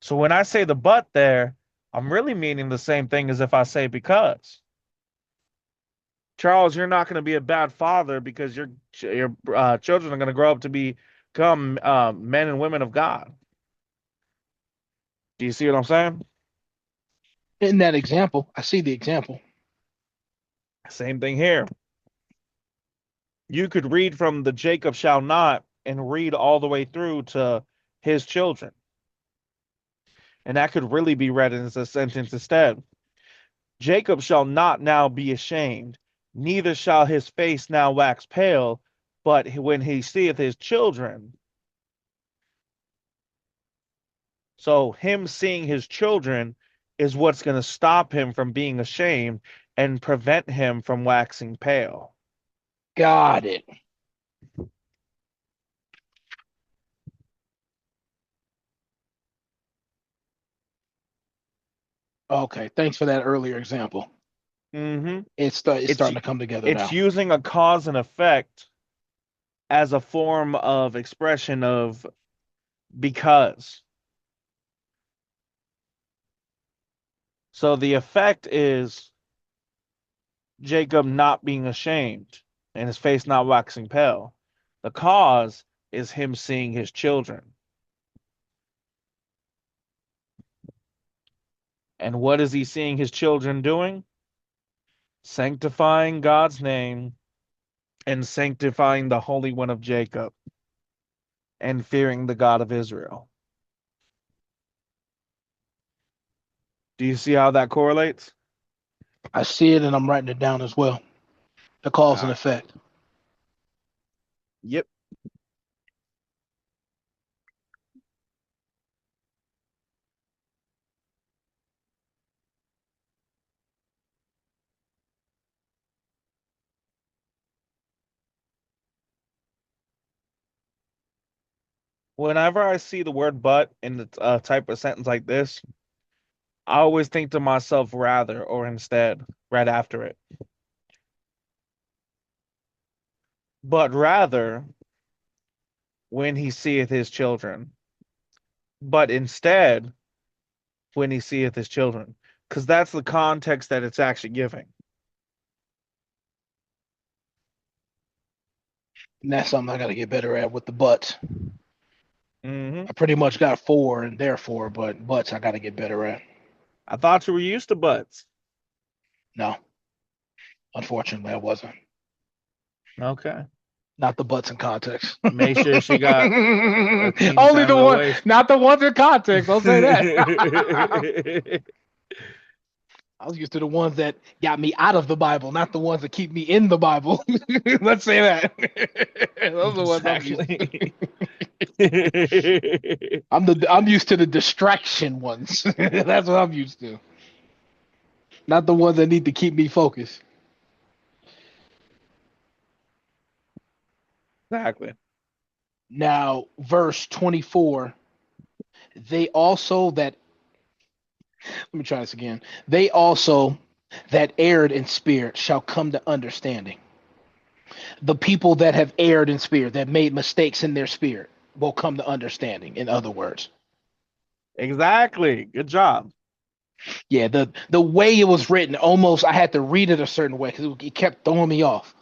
So when I say the but there, I'm really meaning the same thing as if I say because. Charles, you're not going to be a bad father because your children are going to grow up to become men and women of God. Do you see what I'm saying? In that example, I see the example. Same thing here. You could read from the Jacob shall not and read all the way through to his children. And that could really be read as a sentence instead. Jacob shall not now be ashamed, neither shall his face now wax pale, but when he seeth his children. So him seeing his children is what's going to stop him from being ashamed and prevent him from waxing pale. Got it. Okay, thanks for that earlier example. Mm-hmm. It's starting to come together now. It's using a cause and effect as a form of expression of because. So the effect is Jacob not being ashamed and his face not waxing pale. The cause is him seeing his children. And what is he seeing his children doing? Sanctifying God's name and sanctifying the Holy One of Jacob and fearing the God of Israel. Do you see how that correlates? I see it, and I'm writing it down as well. The cause and effect. Yep. Whenever I see the word but in the type of sentence like this, I always think to myself rather or instead, right after it. But rather when he seeth his children. But instead when he seeth his children. Because that's the context that it's actually giving. And that's something I got to get better at with the buts. Mm-hmm. I pretty much got 4 and therefore, but buts I got to get better at. I thought you were used to buts. No, unfortunately, I wasn't. Okay. Not the butts in context. Make sure she got only the one, not the ones in context. I'll say that. I was used to the ones that got me out of the Bible, not the ones that keep me in the Bible. Let's say that. Those are the ones I'm used to. I'm used to the distraction ones. That's what I'm used to. Not the ones that need to keep me focused. Exactly. Now, verse 24. They also that let me try this again. They also that erred in spirit shall come to understanding. The people that have erred in spirit, that made mistakes in their spirit, will come to understanding, in other words. Exactly. Good job. Yeah, the way it was written, almost I had to read it a certain way because it kept throwing me off.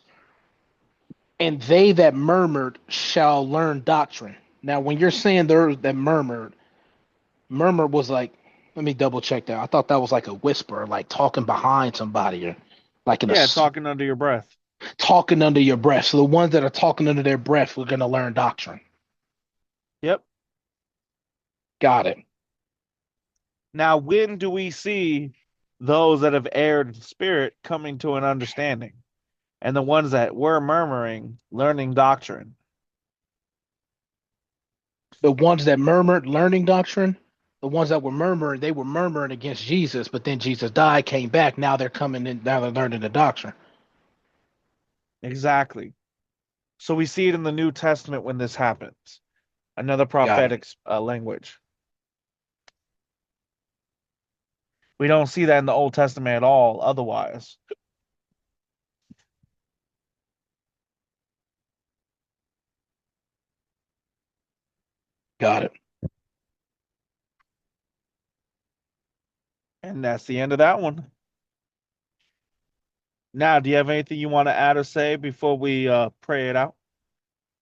And they that murmured shall learn doctrine. Now, when you're saying there that murmured, murmur was like, let me double check that. I thought that was like a whisper, like talking behind somebody, or like talking under your breath. Talking under your breath. So the ones that are talking under their breath, we're gonna learn doctrine. Yep. Got it. Now, when do we see those that have erred in spirit coming to an understanding, and the ones that were murmuring learning doctrine? The ones that murmured learning doctrine, the ones that were murmuring, they were murmuring against Jesus, but then Jesus died, came back. Now they're coming in. Now they're learning the doctrine. Exactly. So we see it in the New Testament when this happens. Another prophetic language. We don't see that in the Old Testament at all otherwise. Got it. And that's the end of that one. Now, do you have anything you want to add or say before we pray it out?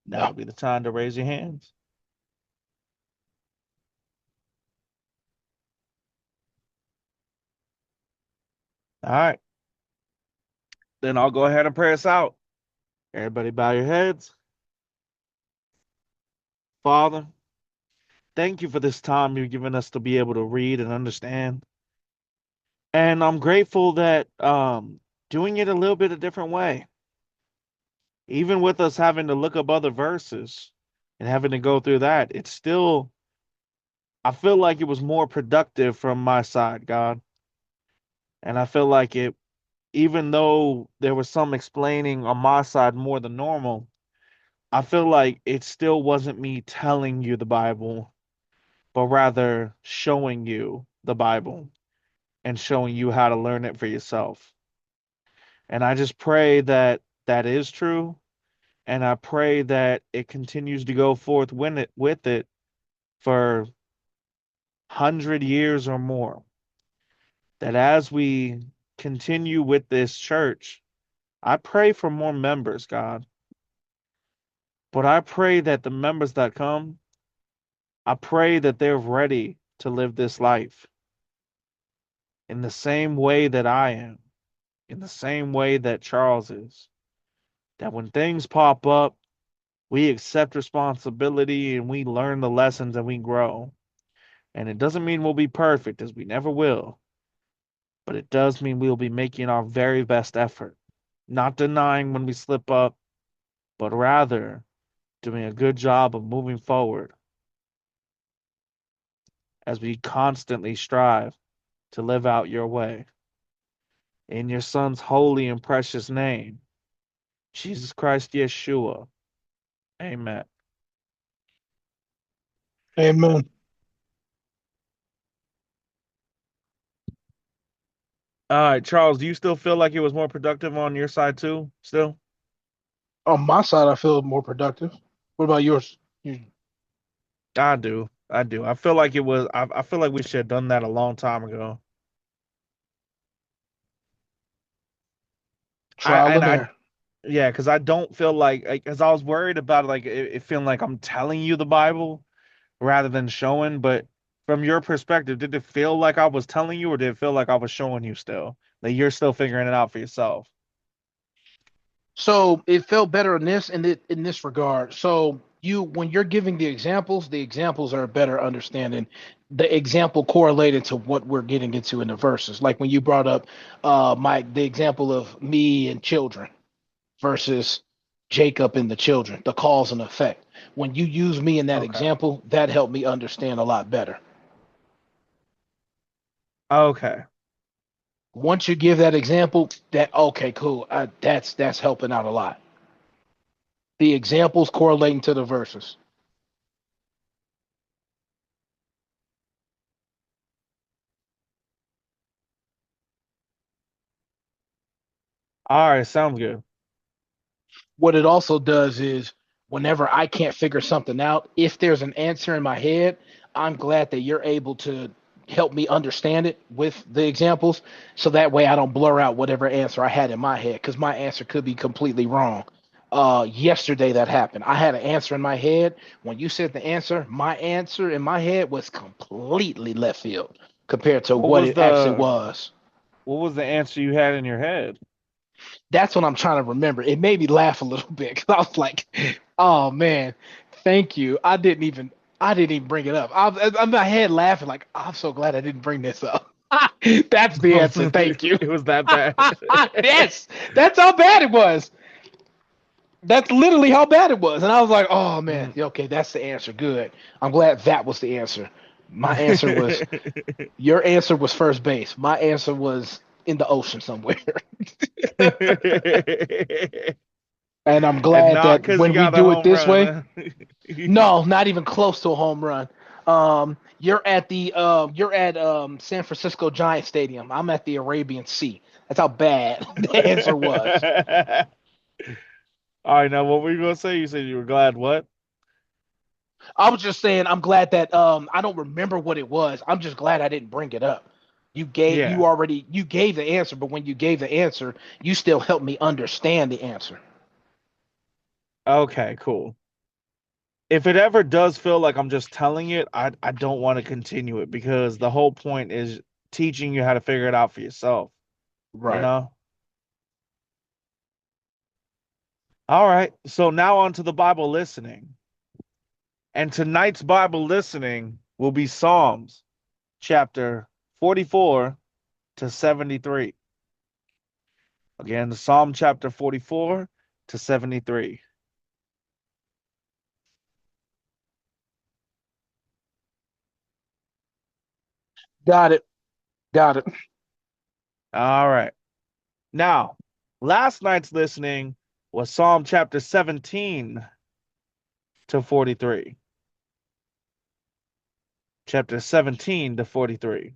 No. That'll be the time to raise your hands. All right. Then I'll go ahead and pray us out. Everybody bow your heads. Father, thank you for this time you've given us to be able to read and understand. And I'm grateful that doing it a little bit a different way. Even with us having to look up other verses and having to go through that, it's still, I feel like it was more productive from my side, God. And I feel like it, even though there was some explaining on my side more than normal, I feel like it still wasn't me telling you the Bible, but rather showing you the Bible and showing you how to learn it for yourself. And I just pray that that is true. And I pray that it continues to go forth with it for 100 years or more. That as we continue with this church, I pray for more members, God. But I pray that the members that come, I pray that they're ready to live this life in the same way that I am, in the same way that Charles is. That when things pop up, we accept responsibility and we learn the lessons and we grow. And it doesn't mean we'll be perfect, as we never will, but it does mean we'll be making our very best effort, not denying when we slip up, but rather doing a good job of moving forward as we constantly strive to live out your way. In your Son's holy and precious name, Jesus Christ Yeshua. Amen. Amen. All right, Charles, do you still feel like it was more productive on your side too? Still? On my side, I feel more productive. What about yours? You I do. I do. I feel like it was, I feel like we should have done that a long time ago. trial And and I error. Yeah, because I don't feel like, because I was worried about like it feeling like I'm telling you the Bible rather than showing. But from your perspective, did it feel like I was telling you, or did it feel like I was showing you still? That you're still figuring it out for yourself? So it felt better in this regard. So you when you're giving the examples are a better understanding. The example correlated to what we're getting into in the verses. Like when you brought up the example of me and children versus Jacob and the children, the cause and effect. When you use me in that Okay. example, that helped me understand a lot better. Okay. Once you give that example, that okay, cool. That's helping out a lot. The examples correlating to the verses. All right. Sounds good. What it also does is whenever I can't figure something out, if there's an answer in my head, I'm glad that you're able to help me understand it with the examples. So that way I don't blur out whatever answer I had in my head because my answer could be completely wrong. Yesterday that happened. I had an answer in my head. When you said the answer, my answer in my head was completely left field compared to What what was it actually the was. what was the answer you had in your head? That's what I'm trying to remember. It made me laugh a little bit because I was like, "Oh man, thank you." I didn't even bring it up. I'm in my head laughing like, "I'm so glad I didn't bring this up." That's the answer. Thank you. It was that bad. Yes, that's how bad it was. That's literally how bad it was. And I was like, "Oh man, Mm. okay, that's the answer. Good. I'm glad that was the answer." My answer was your answer was first base. My answer was in the ocean somewhere. And I'm And glad not that because you when we got a do it home this way, run, huh? no, not even close to a home run. You're at San Francisco Giant Stadium. I'm at the Arabian Sea. That's how bad the answer was. All right, now what were you gonna say? You said you were glad what? I was just saying I'm glad that I don't remember what it was. I'm just glad I didn't bring it up. Yeah. You gave the answer, but when you gave the answer, you still helped me understand the answer. Okay, cool. If it ever does feel like I'm just telling it, I don't want to continue it because the whole point is teaching you how to figure it out for yourself, you Right. know? All right. So now on to the Bible listening. And tonight's Bible listening will be Psalms chapter 44 to 73. Again, Psalm chapter 44 to 73. Got it. Got it. All right. Now, last night's listening was Psalm chapter 17 to 43. Chapter 17 to 43.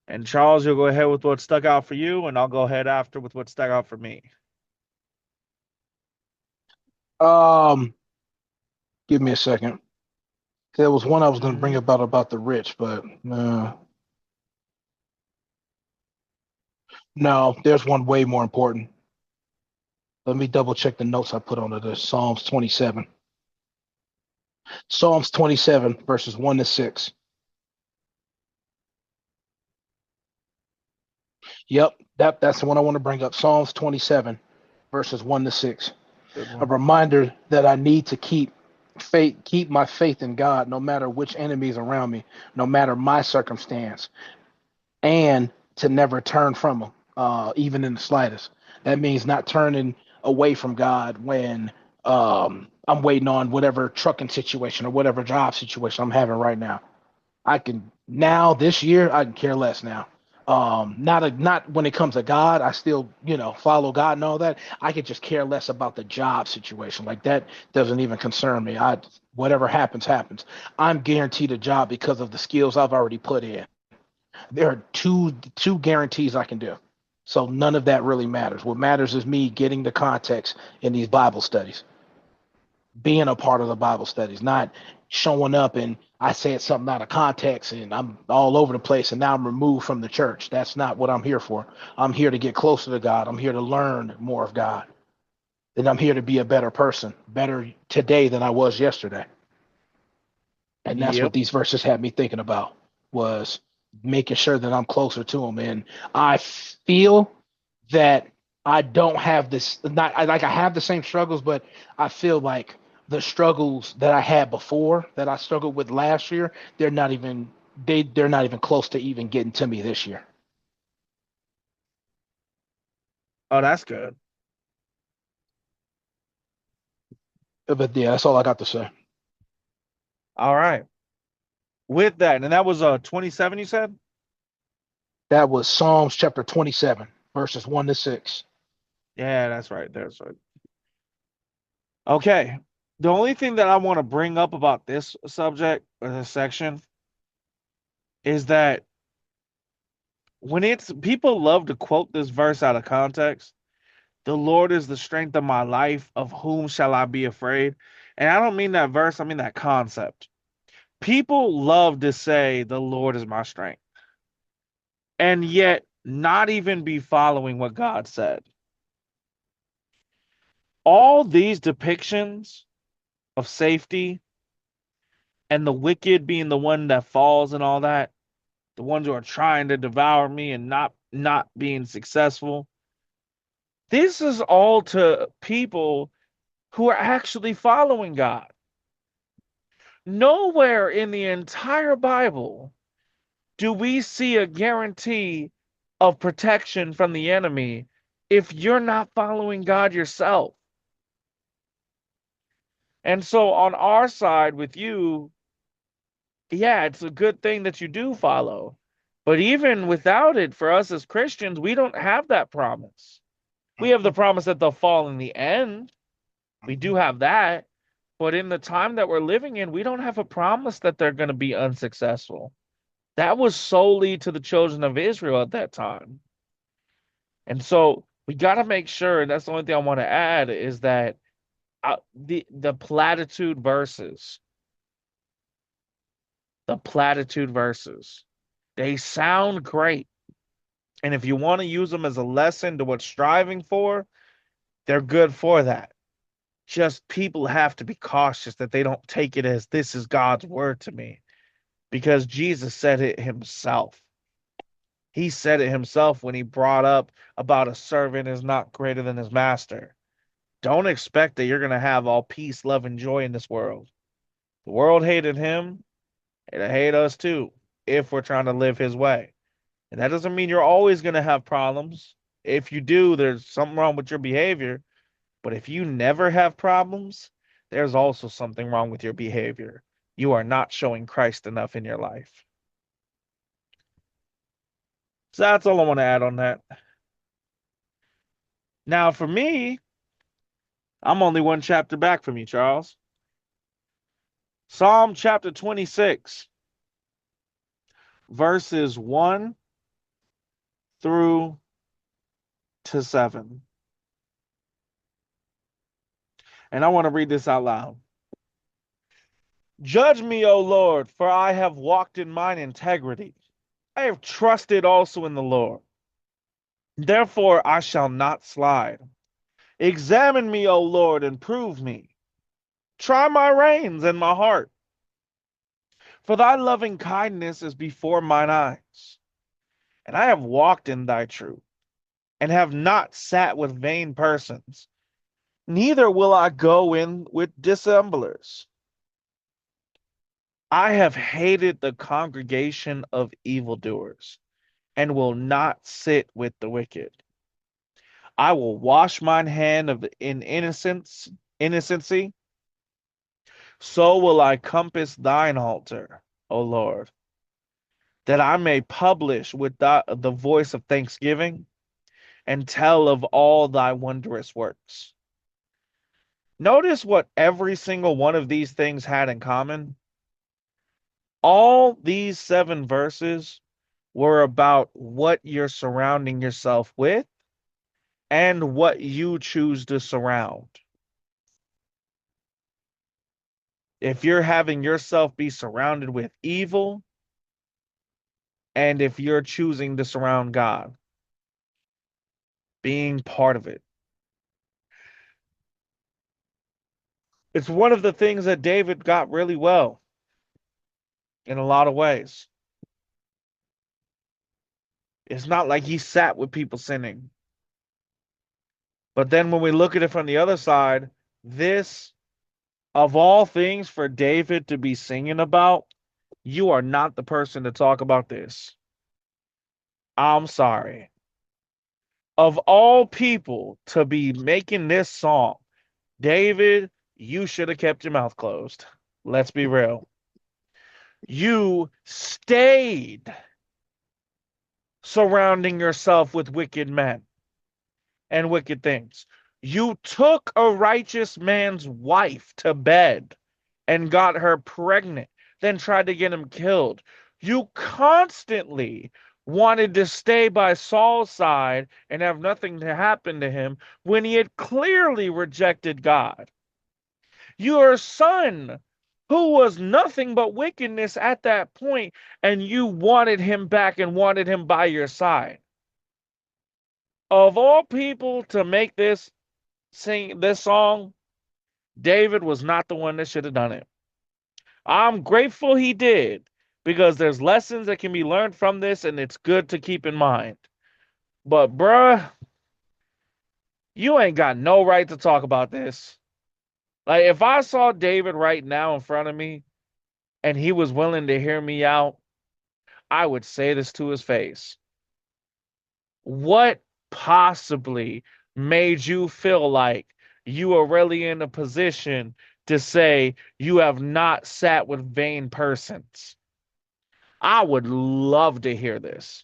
And Charles, you'll go ahead with what stuck out for you, and I'll go ahead after with what stuck out for me. Um, Give me a second. There was one I was going to bring Mhm. about the rich, but no, there's one way more important. Let me double check the notes I put on this. Psalms 27. Psalms 27, verses 1 to 6. Yep, that's the one I want to bring up. Psalms 27, verses 1 to 6. Good A one. reminder that I need to keep my faith in God, no matter which enemies around me, no matter my circumstance, and to never turn from Him, even in the slightest. That means not turning away from God when I'm waiting on whatever trucking situation or whatever job situation I'm having right now. I can now this year I can care less now. Not when it comes to God, I still follow God and all that. I could just care less about the job situation. Like that doesn't even concern me. I Whatever happens happens. I'm guaranteed a job because of the skills I've already put in. There are two guarantees I can do. So none of that really matters. What matters is me getting the context in these Bible studies, being a part of the Bible studies, not showing up and I said something out of context and I'm all over the place and now I'm removed from the church. That's not what I'm here for. I'm here to get closer to God. I'm here to learn more of God. And I'm here to be a better person, better today than I was yesterday. And that's what Yep. these verses had me thinking about was making sure that I'm closer to him. And I feel that I don't have this not I like I have the same struggles, but I feel like the struggles that I had before that I struggled with last year, they're not even close to even getting to me this year. Oh, that's good. But yeah, that's all I got to say. All right. With that, and that was 27, you said? That was Psalms chapter 27, verses 1 to 6. Yeah, that's right. That's right. Okay. The only thing that I want to bring up about this subject or this section is that when it's people love to quote this verse out of context, the Lord is the strength of my life, of whom shall I be afraid? And I don't mean that verse, I mean that concept. People love to say the Lord is my strength and yet not even be following what God said. All these depictions of safety and the wicked being the one that falls and all that, the ones who are trying to devour me and not being successful. This is all to people who are actually following God. Nowhere in the entire Bible do we see a guarantee of protection from the enemy if you're not following God yourself. And so on our side with you, yeah, it's a good thing that you do follow. But even without it, for us as Christians, we don't have that promise. We have the promise that they'll fall in the end. We do have that. But in the time that we're living in, we don't have a promise that they're going to be unsuccessful. That was solely to the children of Israel at that time. And so we got to make sure, and that's the only thing I want to add, is that the platitude verses, they sound great. And if you want to use them as a lesson to what's striving for, they're good for that. Just people have to be cautious that they don't take it as this is God's word to me because Jesus said it himself. He said it himself when he brought up about a servant is not greater than his master. Don't expect that you're going to have all peace, love, and joy in this world. The world hated him, it'll hate us too if we're trying to live his way. And that doesn't mean you're always going to have problems. If you do, there's something wrong with your behavior. But if you never have problems, there's also something wrong with your behavior. You are not showing Christ enough in your life. So that's all I want to add on that. Now, for me, I'm only one chapter back from you, Charles. Psalm chapter 26, verses 1 through to 7. And I want to read this out loud. Judge me, O Lord, for I have walked in mine integrity. I have trusted also in the Lord. Therefore I shall not slide. Examine me, O Lord, and prove me. Try my reins and my heart. For thy loving kindness is before mine eyes, and I have walked in thy truth, and have not sat with vain persons, neither will I go in with dissemblers. I have hated the congregation of evildoers, and will not sit with the wicked. I will wash mine hand in innocency. So will I compass thine altar, O Lord, that I may publish with the voice of thanksgiving and tell of all thy wondrous works. Notice what every single one of these things had in common. All these 7 verses were about what you're surrounding yourself with and what you choose to surround. If you're having yourself be surrounded with evil, and if you're choosing to surround God, being part of it. It's one of the things that David got really well in a lot of ways. It's not like he sat with people sinning. But then when we look at it from the other side, this, of all things for David to be singing about, you are not the person to talk about this. I'm sorry. Of all people to be making this song, David, you should have kept your mouth closed. Let's be real. You stayed surrounding yourself with wicked men and wicked things. You took a righteous man's wife to bed and got her pregnant, then tried to get him killed. You constantly wanted to stay by Saul's side and have nothing to happen to him when he had clearly rejected God. Your son, who was nothing but wickedness at that point, and you wanted him back and wanted him by your side. Of all people to make this sing this song, David was not the one that should have done it. I'm grateful he did, because there's lessons that can be learned from this, and it's good to keep in mind. But bruh, you ain't got no right to talk about this. Like, if I saw David right now in front of me and he was willing to hear me out, I would say this to his face. What possibly made you feel like you are really in a position to say you have not sat with vain persons? I would love to hear this.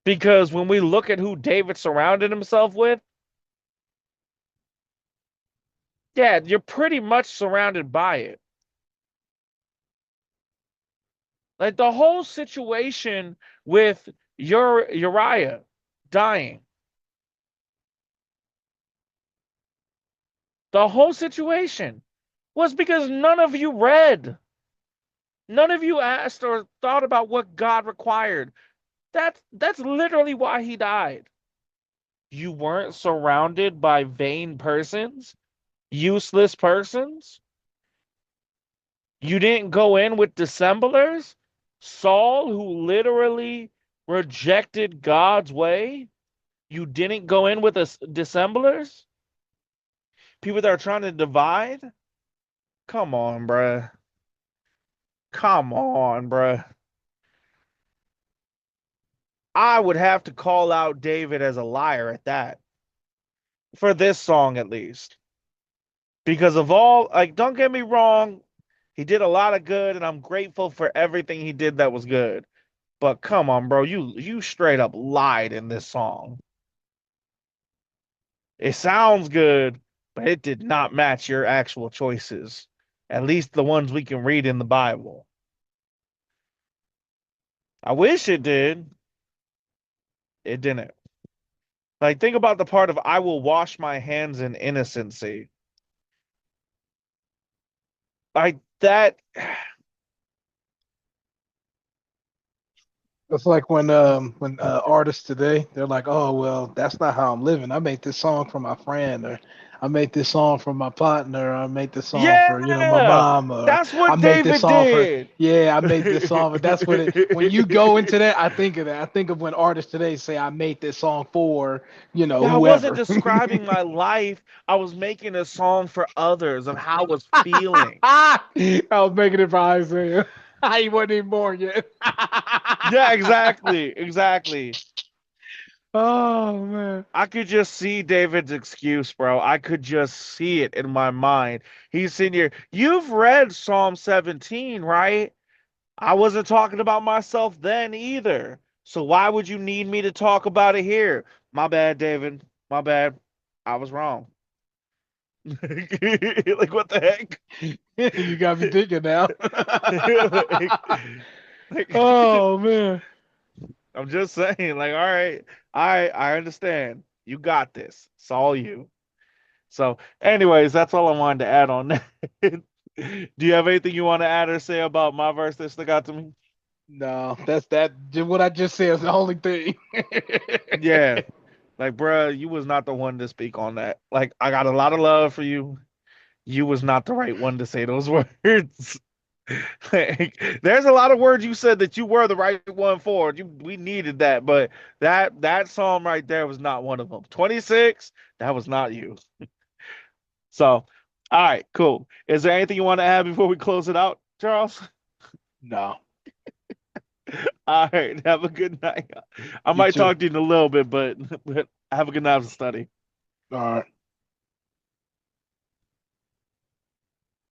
Because when we look at who David surrounded himself with, yeah, you're pretty much surrounded by it. Like the whole situation with Uriah dying, the whole situation was because none of you read. None of you asked or thought about what God required. That's literally why he died. You weren't surrounded by vain persons, useless persons. You didn't go in with dissemblers. Saul, who literally rejected God's way, you didn't go in with dissemblers. People that are trying to divide. Come on, bruh. Come on, bruh. I would have to call out David as a liar at that. For this song, at least. Because of all, like, don't get me wrong, he did a lot of good, and I'm grateful for everything he did that was good. But come on, bro, you straight up lied in this song. It sounds good, but it did not match your actual choices. At least the ones we can read in the Bible. I wish it did. It didn't. Like, think about the part of I will wash my hands in innocency. Like that. It's like when artists today they're like, oh well, that's not how I'm living. I make this song for my friend, or I make this song for my partner, or I make this song for my Yeah, mom, or that's I what make this David song for did. yeah, I made this song. But that's what it. When you go into that, I think of that. I think of when artists today say, I made this song for Yeah, I wasn't whoever. describing my life. I was making a song for others of how I was feeling. I was making it for Isaiah. He wasn't even born yet. Yeah, exactly. Exactly. Oh man. I could just see David's excuse, bro. I could just see it in my mind. He's sitting here. You've read Psalm 17, right? I wasn't talking about myself then either. So why would you need me to talk about it here? My bad, David. My bad. I was wrong. Like, what the heck? You got me thinking now. like, Oh man. I'm just saying, like, all right, I understand. You got this. It's all you. So, anyways, that's all I wanted to add on that. Do you have anything you want to add or say about my verse that stuck out to me? No, that's that. What I just said is the only thing. Yeah, like, bruh, you was not the one to speak on that. Like, I got a lot of love for you. You was not the right one to say those words. Like, there's a lot of words you said that you were the right one for. We needed that, but that song right there was not one of them. 26, that was not you. So, all right, cool. Is there anything you want to add before we close it out, Charles? No, All right, have a good night. I you might too. talk to you in a little bit, but have a good night of study. All right.